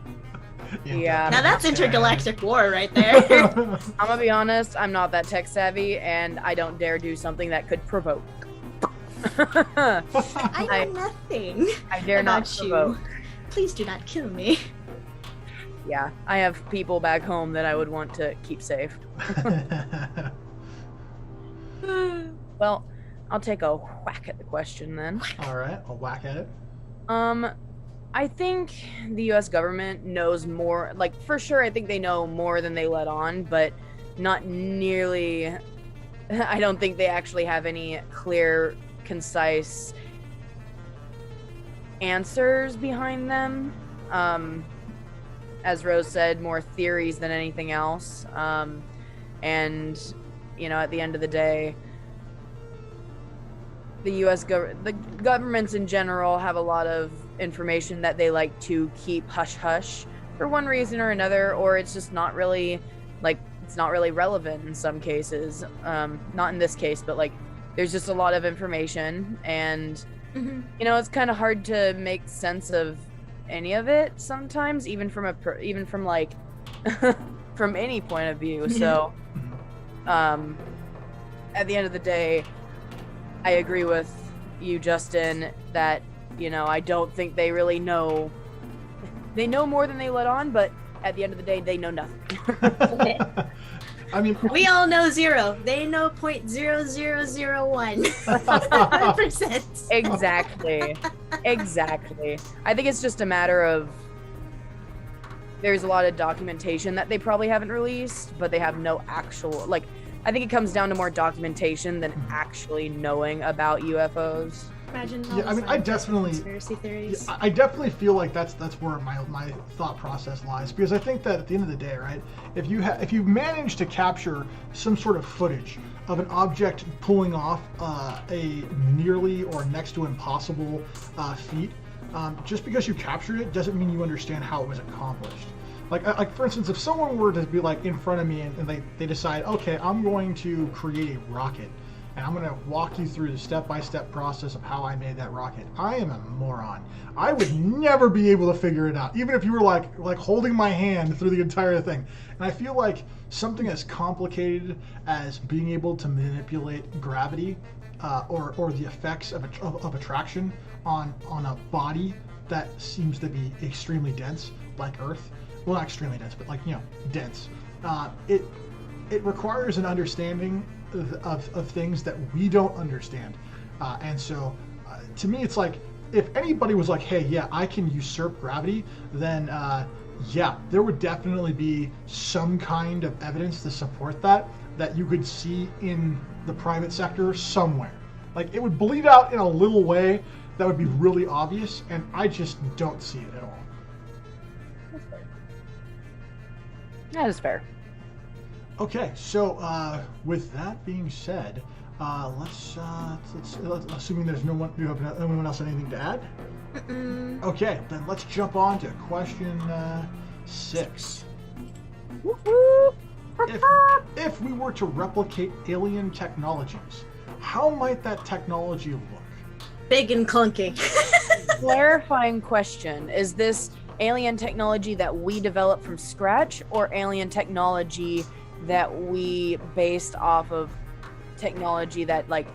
Yeah. Now that's intergalactic war right there. I'm gonna be honest, I'm not that tech savvy, and I don't dare do something that could provoke. I know nothing. I dare not provoke. Please do not kill me. Yeah, I have people back home that I would want to keep safe. Well, I'll take a whack at the question then. All right, I'll whack at it. I think the U.S. government knows more, like, for sure, I think they know more than they let on, but not nearly, I don't think they actually have any clear, concise answers behind them. As Rose said, more theories than anything else. And, you know, at the end of the day, the U.S. the governments in general have a lot of information that they like to keep hush-hush for one reason or another, or it's just not really, like, it's not really relevant in some cases. Not in this case, but, like, there's just a lot of information, and, you know, it's kind of hard to make sense of any of it sometimes, even from like, from any point of view. So, at the end of the day, I agree with you, Justin, that, you know, I don't think they really know. They know more than they let on, but at the end of the day, they know nothing. I mean, we all know 0. They know 0.0001. 100%. Exactly. I think it's just a matter of there's a lot of documentation that they probably haven't released, but they have no actual, like, I think it comes down to more documentation than actually knowing about UFOs. Imagine all Yeah, the I mean, I scientists and definitely, conspiracy theories. I definitely feel like that's where my thought process lies, because I think that at the end of the day, right, if you manage to capture some sort of footage of an object pulling off a nearly or next to impossible feat, just because you captured it doesn't mean you understand how it was accomplished. Like for instance, if someone were to be like in front of me and they decide, okay, I'm going to create a rocket, and I'm going to walk you through the step-by-step process of how I made that rocket. I am a moron. I would never be able to figure it out, even if you were like holding my hand through the entire thing. And I feel like something as complicated as being able to manipulate gravity or the effects of attraction on a body that seems to be extremely dense, like Earth. Well, not extremely dense, but dense. It requires an understanding of things that we don't understand, and so to me, it's like if anybody was like, "Hey, yeah, I can usurp gravity," then yeah, there would definitely be some kind of evidence to support that you could see in the private sector somewhere. Like it would bleed out in a little way that would be really obvious, and I just don't see it at all. That's fair. That is fair. Okay, so with that being said, let's assuming there's no one, do you have anyone else anything to add? Okay, then let's jump on to question 6. If we were to replicate alien technologies, how might that technology look? Big and clunky. Clarifying question: is this alien technology that we developed from scratch, or alien technology that we based off of technology that like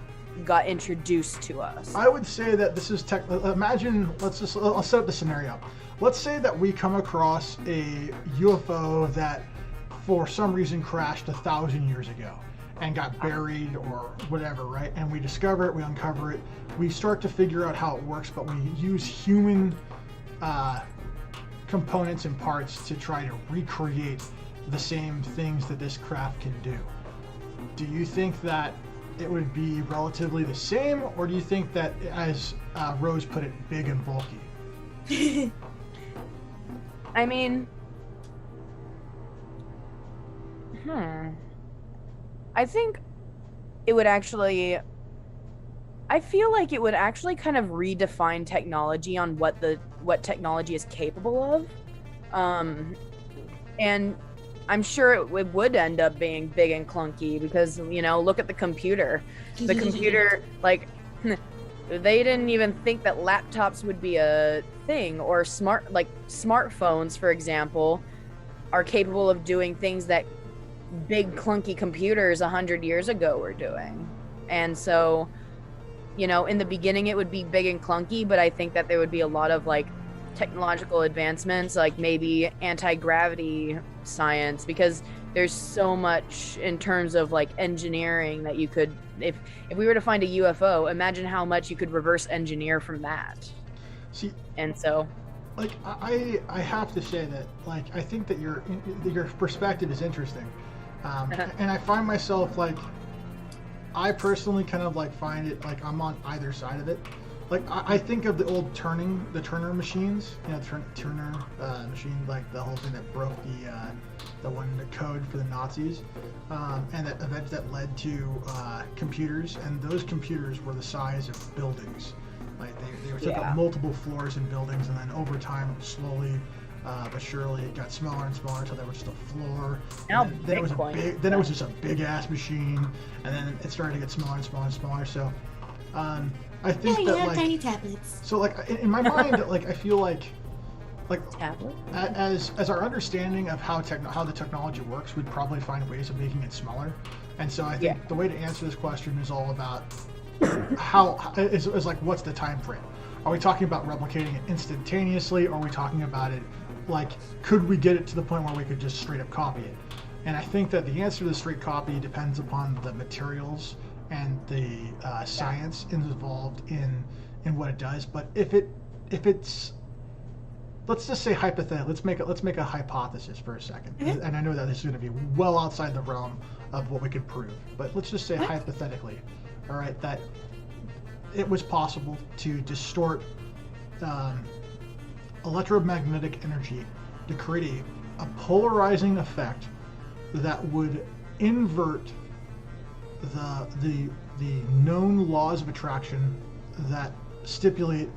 got introduced to us? I would say that this is imagine, I'll set up the scenario. Let's say that we come across a UFO that for some reason crashed 1,000 years ago and got buried or whatever, right? And we discover it, we uncover it, we start to figure out how it works, but we use human components and parts to try to recreate the same things that this craft can do. Do you think that it would be relatively the same, or do you think that, as Rose put it, big and bulky? I mean, I think it would actually, I feel like it would actually kind of redefine technology on what technology is capable of. And I'm sure it would end up being big and clunky because, look at the computer. The computer, like, they didn't even think that laptops would be a thing, or smartphones, for example, are capable of doing things that big clunky computers 100 years ago were doing. And so, in the beginning it would be big and clunky, but I think that there would be a lot of like technological advancements, like maybe anti-gravity science, because there's so much in terms of like engineering that you could, if we were to find a UFO, imagine how much you could reverse engineer from that. See, and so like I have to say that, like, I think that your perspective is interesting, and I find myself like, I personally kind of like find it like I'm on either side of it. Like I think of the old Turner machines, the Turner machine, like the whole thing that broke the code for the Nazis, and that event that led to computers, and those computers were the size of buildings. Like they took up multiple floors in buildings, and then over time, slowly but surely, it got smaller and smaller until they were just a floor. Now then it was just a big ass machine, and then it started to get smaller and smaller and smaller. So. I think that, like, tiny tablets. So, like, in my mind, like, I feel like tablet? as our understanding of how the technology works, we'd probably find ways of making it smaller. And so I think the way to answer this question is all about is like, what's the time frame? Are we talking about replicating it instantaneously, or are we talking about it like, could we get it to the point where we could just straight up copy it? And I think that the answer to the straight copy depends upon the materials and the science involved in what it does. But if it's, let's just say hypothetically, let's make a hypothesis for a second. Mm-hmm. And I know that this is going to be well outside the realm of what we could prove, but let's just say hypothetically, all right, that it was possible to distort electromagnetic energy to create a polarizing effect that would invert the known laws of attraction that stipulate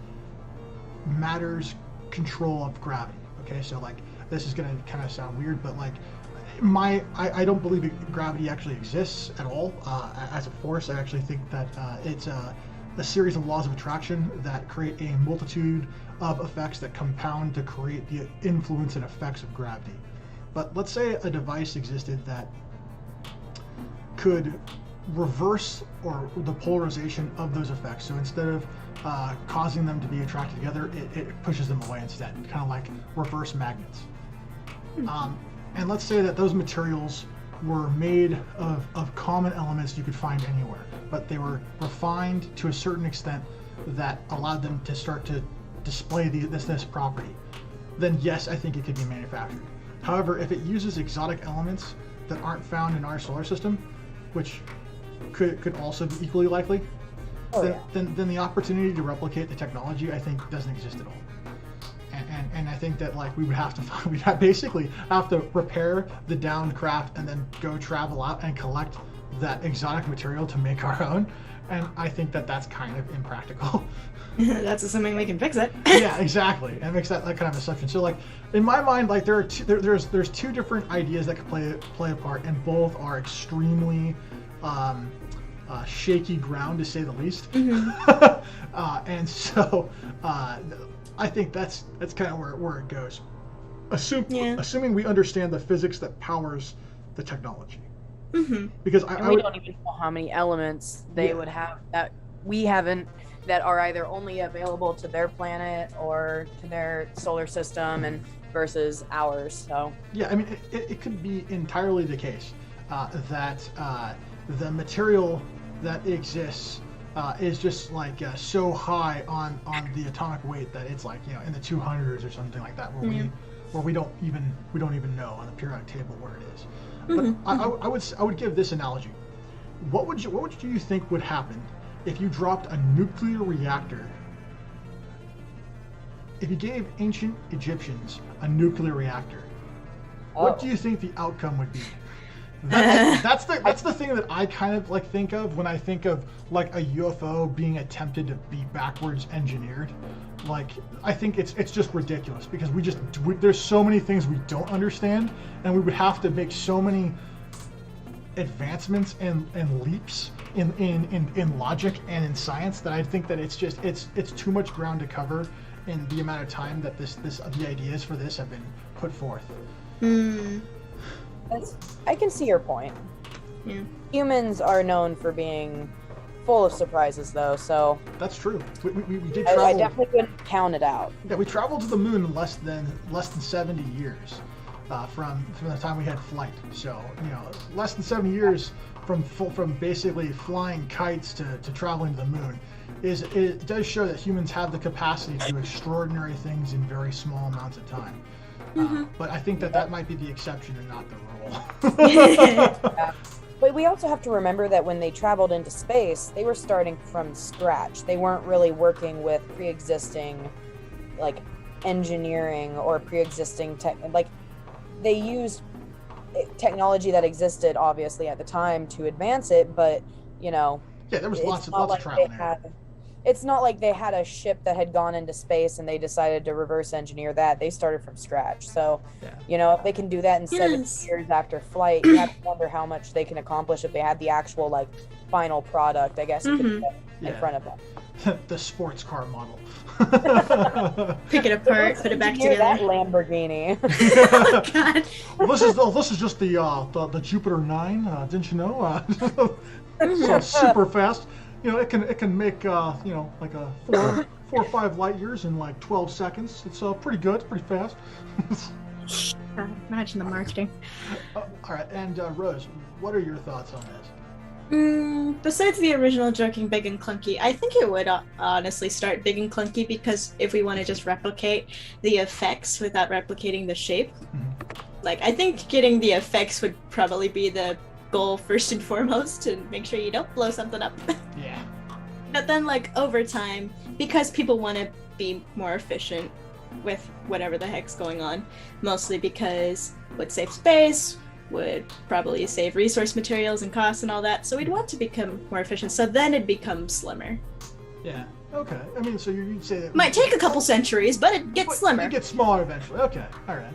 matter's control of gravity. Okay, so like this is gonna kind of sound weird, but like I don't believe gravity actually exists at all as a force. I actually think that it's a series of laws of attraction that create a multitude of effects that compound to create the influence and effects of gravity. But let's say a device existed that could reverse or the polarization of those effects. So instead of causing them to be attracted together, it pushes them away instead, kind of like reverse magnets. And let's say that those materials were made of common elements you could find anywhere, but they were refined to a certain extent that allowed them to start to display this property. Then yes, I think it could be manufactured. However, if it uses exotic elements that aren't found in our solar system, which could also be equally likely, then the opportunity to replicate the technology, I think, doesn't exist at all. And I think that like we'd basically have to repair the downed craft and then go travel out and collect that exotic material to make our own. And I think that that's kind of impractical. That's assuming we can fix it. Yeah, exactly. And it makes that kind of assumption. So like in my mind, like there's two different ideas that could play a part, and both are extremely shaky ground, to say the least. And so I think that's kind of where it goes. Assuming we understand the physics that powers the technology. Because we don't even know how many elements they would have that we haven't, that are either only available to their planet or to their solar system and versus ours. So yeah, I mean it could be entirely the case that the material that exists is just like so high on the atomic weight that it's like, you know, in the 200s or something like that, where we don't even know on the periodic table where it is. But I would give this analogy. What would you think would happen if you dropped a nuclear reactor? If you gave ancient Egyptians a nuclear reactor, what do you think the outcome would be? That's the thing that I kind of like think of when I think of like a UFO being attempted to be backwards engineered. Like I think it's just ridiculous because there's so many things we don't understand, and we would have to make so many advancements and leaps in logic and in science that I think that it's too much ground to cover in the amount of time that the ideas for this have been put forth. I can see your point. Yeah. Humans are known for being full of surprises, though, so... That's true. We did travel... I definitely couldn't count it out. Yeah, we traveled to the moon in less than 70 years from the time we had flight. So, you know, less than 70 years from basically flying kites to traveling to the moon. It does show that humans have the capacity to do extraordinary things in very small amounts of time. But I think that might be the exception and not the rule. Yeah. But we also have to remember that when they traveled into space, they were starting from scratch. They weren't really working with pre-existing, like, engineering or pre-existing tech. Like, they used technology that existed, obviously, at the time to advance it, but, you know... Yeah, there was lots of travel there. It's not like they had a ship that had gone into space and they decided to reverse engineer that. They started from scratch. So, you know, if they can do that in 7 years after flight, you have to wonder how much they can accomplish if they had the actual, like, final product, I guess, in front of them. The sports car model. Pick it apart, put it back together. That Lamborghini. Oh, God. Well, this is just the Jupiter 9. Didn't you know? So super fast. You know, it can make you know, like a 4 or 5 light years in like 12 seconds. It's pretty good. It's pretty fast. God, imagine the marketing. All right, and Rose, what are your thoughts on this? Besides the original joking big and clunky, I think it would honestly start big and clunky, because if we want to just replicate the effects without replicating the shape, like I think getting the effects would probably be the goal first and foremost, to make sure you don't blow something up. But then, like, over time, because people want to be more efficient with whatever the heck's going on, mostly because would save space, would probably save resource materials and costs and all that, so we'd want to become more efficient, so then it'd become slimmer. Yeah. Okay. I mean, so you'd say that Might take a couple centuries, but it gets slimmer. It gets smaller eventually. Okay. All right.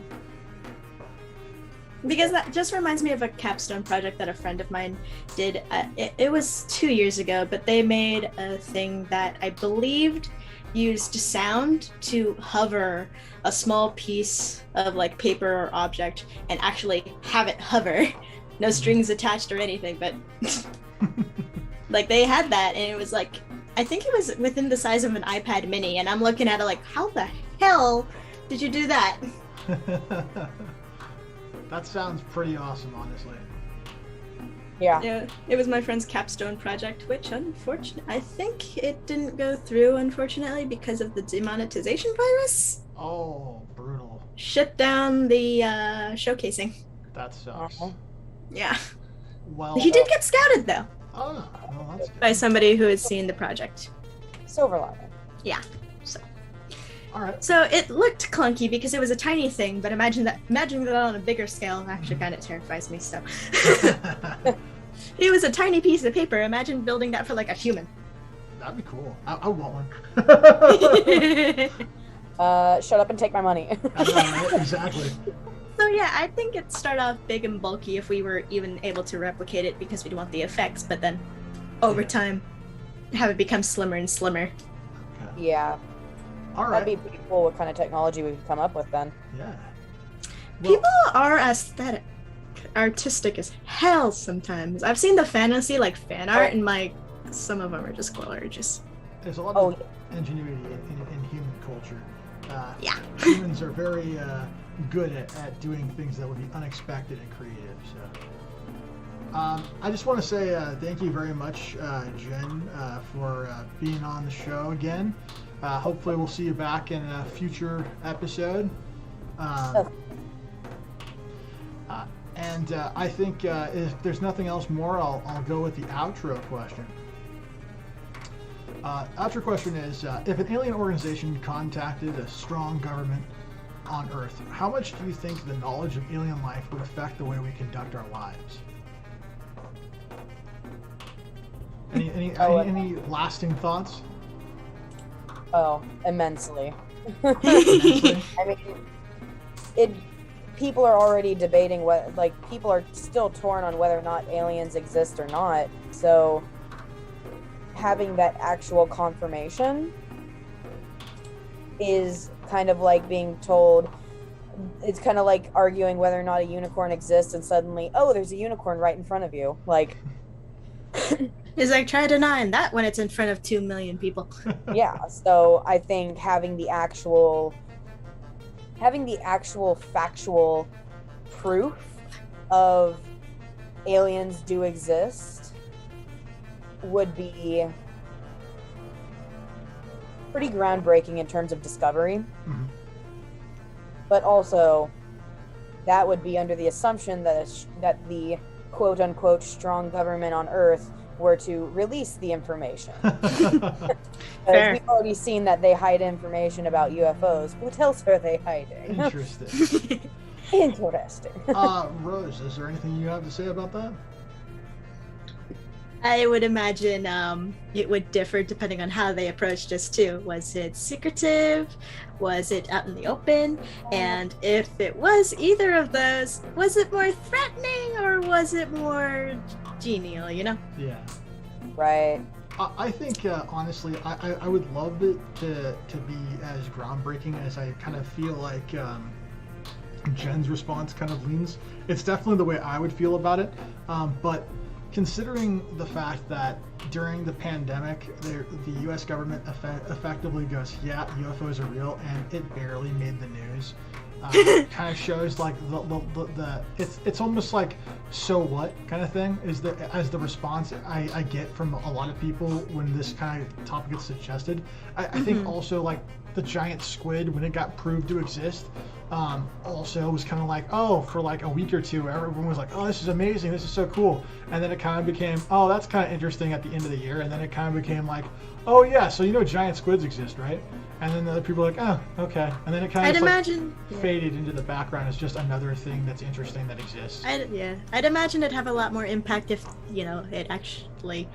Because that just reminds me of a capstone project that a friend of mine did. It was 2 years ago, but they made a thing that I believed used sound to hover a small piece of like paper or object and actually have it hover. No strings attached or anything, but like they had that, and it was like, I think it was within the size of an iPad mini, and I'm looking at it like, how the hell did you do that? That sounds pretty awesome, honestly. Yeah. It was my friend's capstone project, which unfortunately, I think it didn't go through, unfortunately, because of the demonetization virus. Oh, brutal. Shut down the showcasing. That sucks. Yeah. Well, He did get scouted, though, oh, well, that's good. by somebody who had seen the project. Silver lining. Yeah. So All right. So it looked clunky because it was a tiny thing, but imagining that on a bigger scale actually kind of terrifies me. So it was a tiny piece of paper. Imagine building that for like a human. That'd be cool. I want one. Shut up and take my money. I know, right? Exactly. So yeah, I think it'd start off big and bulky if we were even able to replicate it because we'd want the effects, but then over time have it become slimmer and slimmer. Okay. Yeah. All right. That'd be pretty cool what kind of technology we could come up with then. Yeah. People are artistic as hell sometimes. I've seen the fantasy like fan art, and like some of them are just gorgeous. There's a lot of ingenuity in human culture. Yeah. Humans are very good at doing things that would be unexpected and creative. So, I just want to say thank you very much, Jen, for being on the show again. Hopefully, we'll see you back in a future episode. And I think if there's nothing else more, I'll go with the outro question. Outro question is, if an alien organization contacted a strong government on Earth, how much do you think the knowledge of alien life would affect the way we conduct our lives? Any lasting thoughts? Oh, immensely. Immensely? I mean, people are already debating people are still torn on whether or not aliens exist or not. So having that actual confirmation is kind of like being told, it's kind of like arguing whether or not a unicorn exists, and suddenly, oh, there's a unicorn right in front of you. Like, It's like, try denying that when it's in front of 2 million people. yeah. So I think having the actual factual proof of aliens do exist would be pretty groundbreaking in terms of discovery. Mm-hmm. But also, that would be under the assumption that the quote-unquote strong government on Earth were to release the information. Fair. We've already seen that they hide information about UFOs. What else are they hiding? Interesting. Interesting. Rose, is there anything you have to say about that? I would imagine it would differ depending on how they approached us too. Was it secretive? Was it out in the open? And if it was either of those, was it more threatening or was it more genial, you know? Yeah. Right. I think, honestly, I would love it to be as groundbreaking as I kind of feel like Jen's response kind of leans. It's definitely the way I would feel about it. But considering the fact that during the pandemic, the U.S. government effectively goes, yeah, UFOs are real, and it barely made the news. Kind of shows like the it's almost like so what kind of thing is the response I get from a lot of people when this kind of topic gets suggested. I think also like the giant squid, when it got proved to exist, also was kind of like, oh, for like a week or two, everyone was like, oh, this is amazing, this is so cool. And then it kind of became, oh, that's kind of interesting at the end of the year. And then it kind of became like, oh yeah, so you know giant squids exist, right? And then the other people were like, oh, okay. And then it kind of faded into the background as just another thing that's interesting that exists. I'd imagine it'd have a lot more impact if, it actually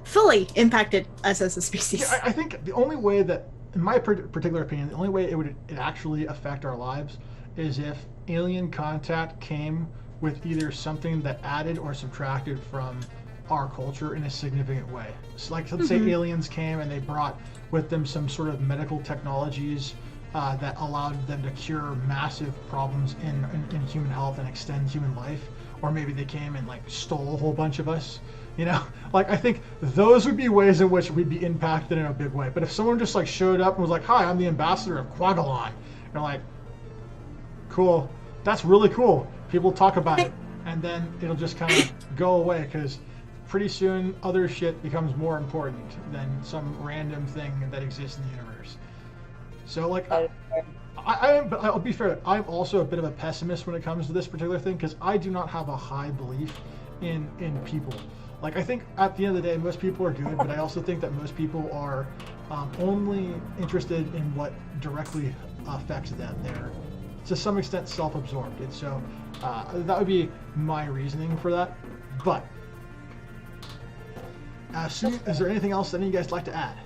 fully impacted us as a species. Yeah, I think the only way that, in my particular opinion, the only way it would actually affect our lives is if alien contact came with either something that added or subtracted from our culture in a significant way. So like, let's say aliens came and they brought with them some sort of medical technologies that allowed them to cure massive problems in human health and extend human life. Or maybe they came and like stole a whole bunch of us. Like I think those would be ways in which we'd be impacted in a big way. But if someone just like showed up and was like, hi, I'm the ambassador of Quagalon, you're like, cool, that's really cool. People talk about it, and then it'll just kind of go away because pretty soon other shit becomes more important than some random thing that exists in the universe. So like, but I'll be fair, I'm also a bit of a pessimist when it comes to this particular thing because I do not have a high belief in people. Like, I think at the end of the day, most people are good, but I also think that most people are only interested in what directly affects them. They're, to some extent, self-absorbed. And so that would be my reasoning for that. But, is there anything else that any of you guys like to add?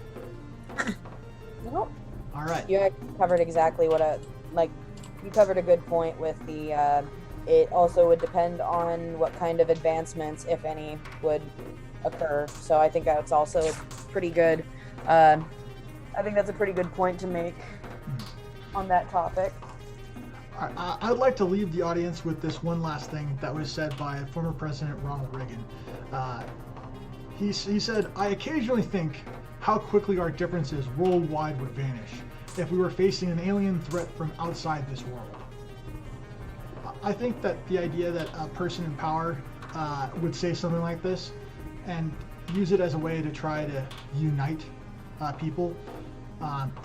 Nope. All right. You covered exactly what you covered a good point with the, it also would depend on what kind of advancements, if any, would occur. So I think that's also pretty good. I think that's a pretty good point to make on that topic. I would like to leave the audience with this one last thing that was said by former President Ronald Reagan. He said, I occasionally think how quickly our differences worldwide would vanish if we were facing an alien threat from outside this world. I think that the idea that a person in power would say something like this and use it as a way to try to unite people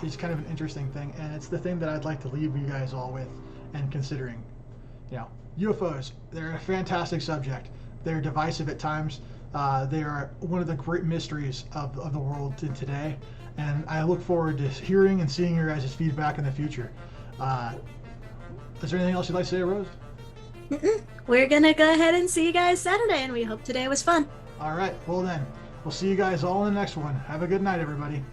is kind of an interesting thing, and it's the thing that I'd like to leave you guys all with and considering. UFOs, they're a fantastic subject. They're divisive at times. They are one of the great mysteries of the world today, and I look forward to hearing and seeing your guys' feedback in the future. Is there anything else you'd like to say, Rose? We're gonna go ahead and see you guys Saturday, and we hope today was fun. All right, well then, we'll see you guys all in the next one. Have a good night, everybody.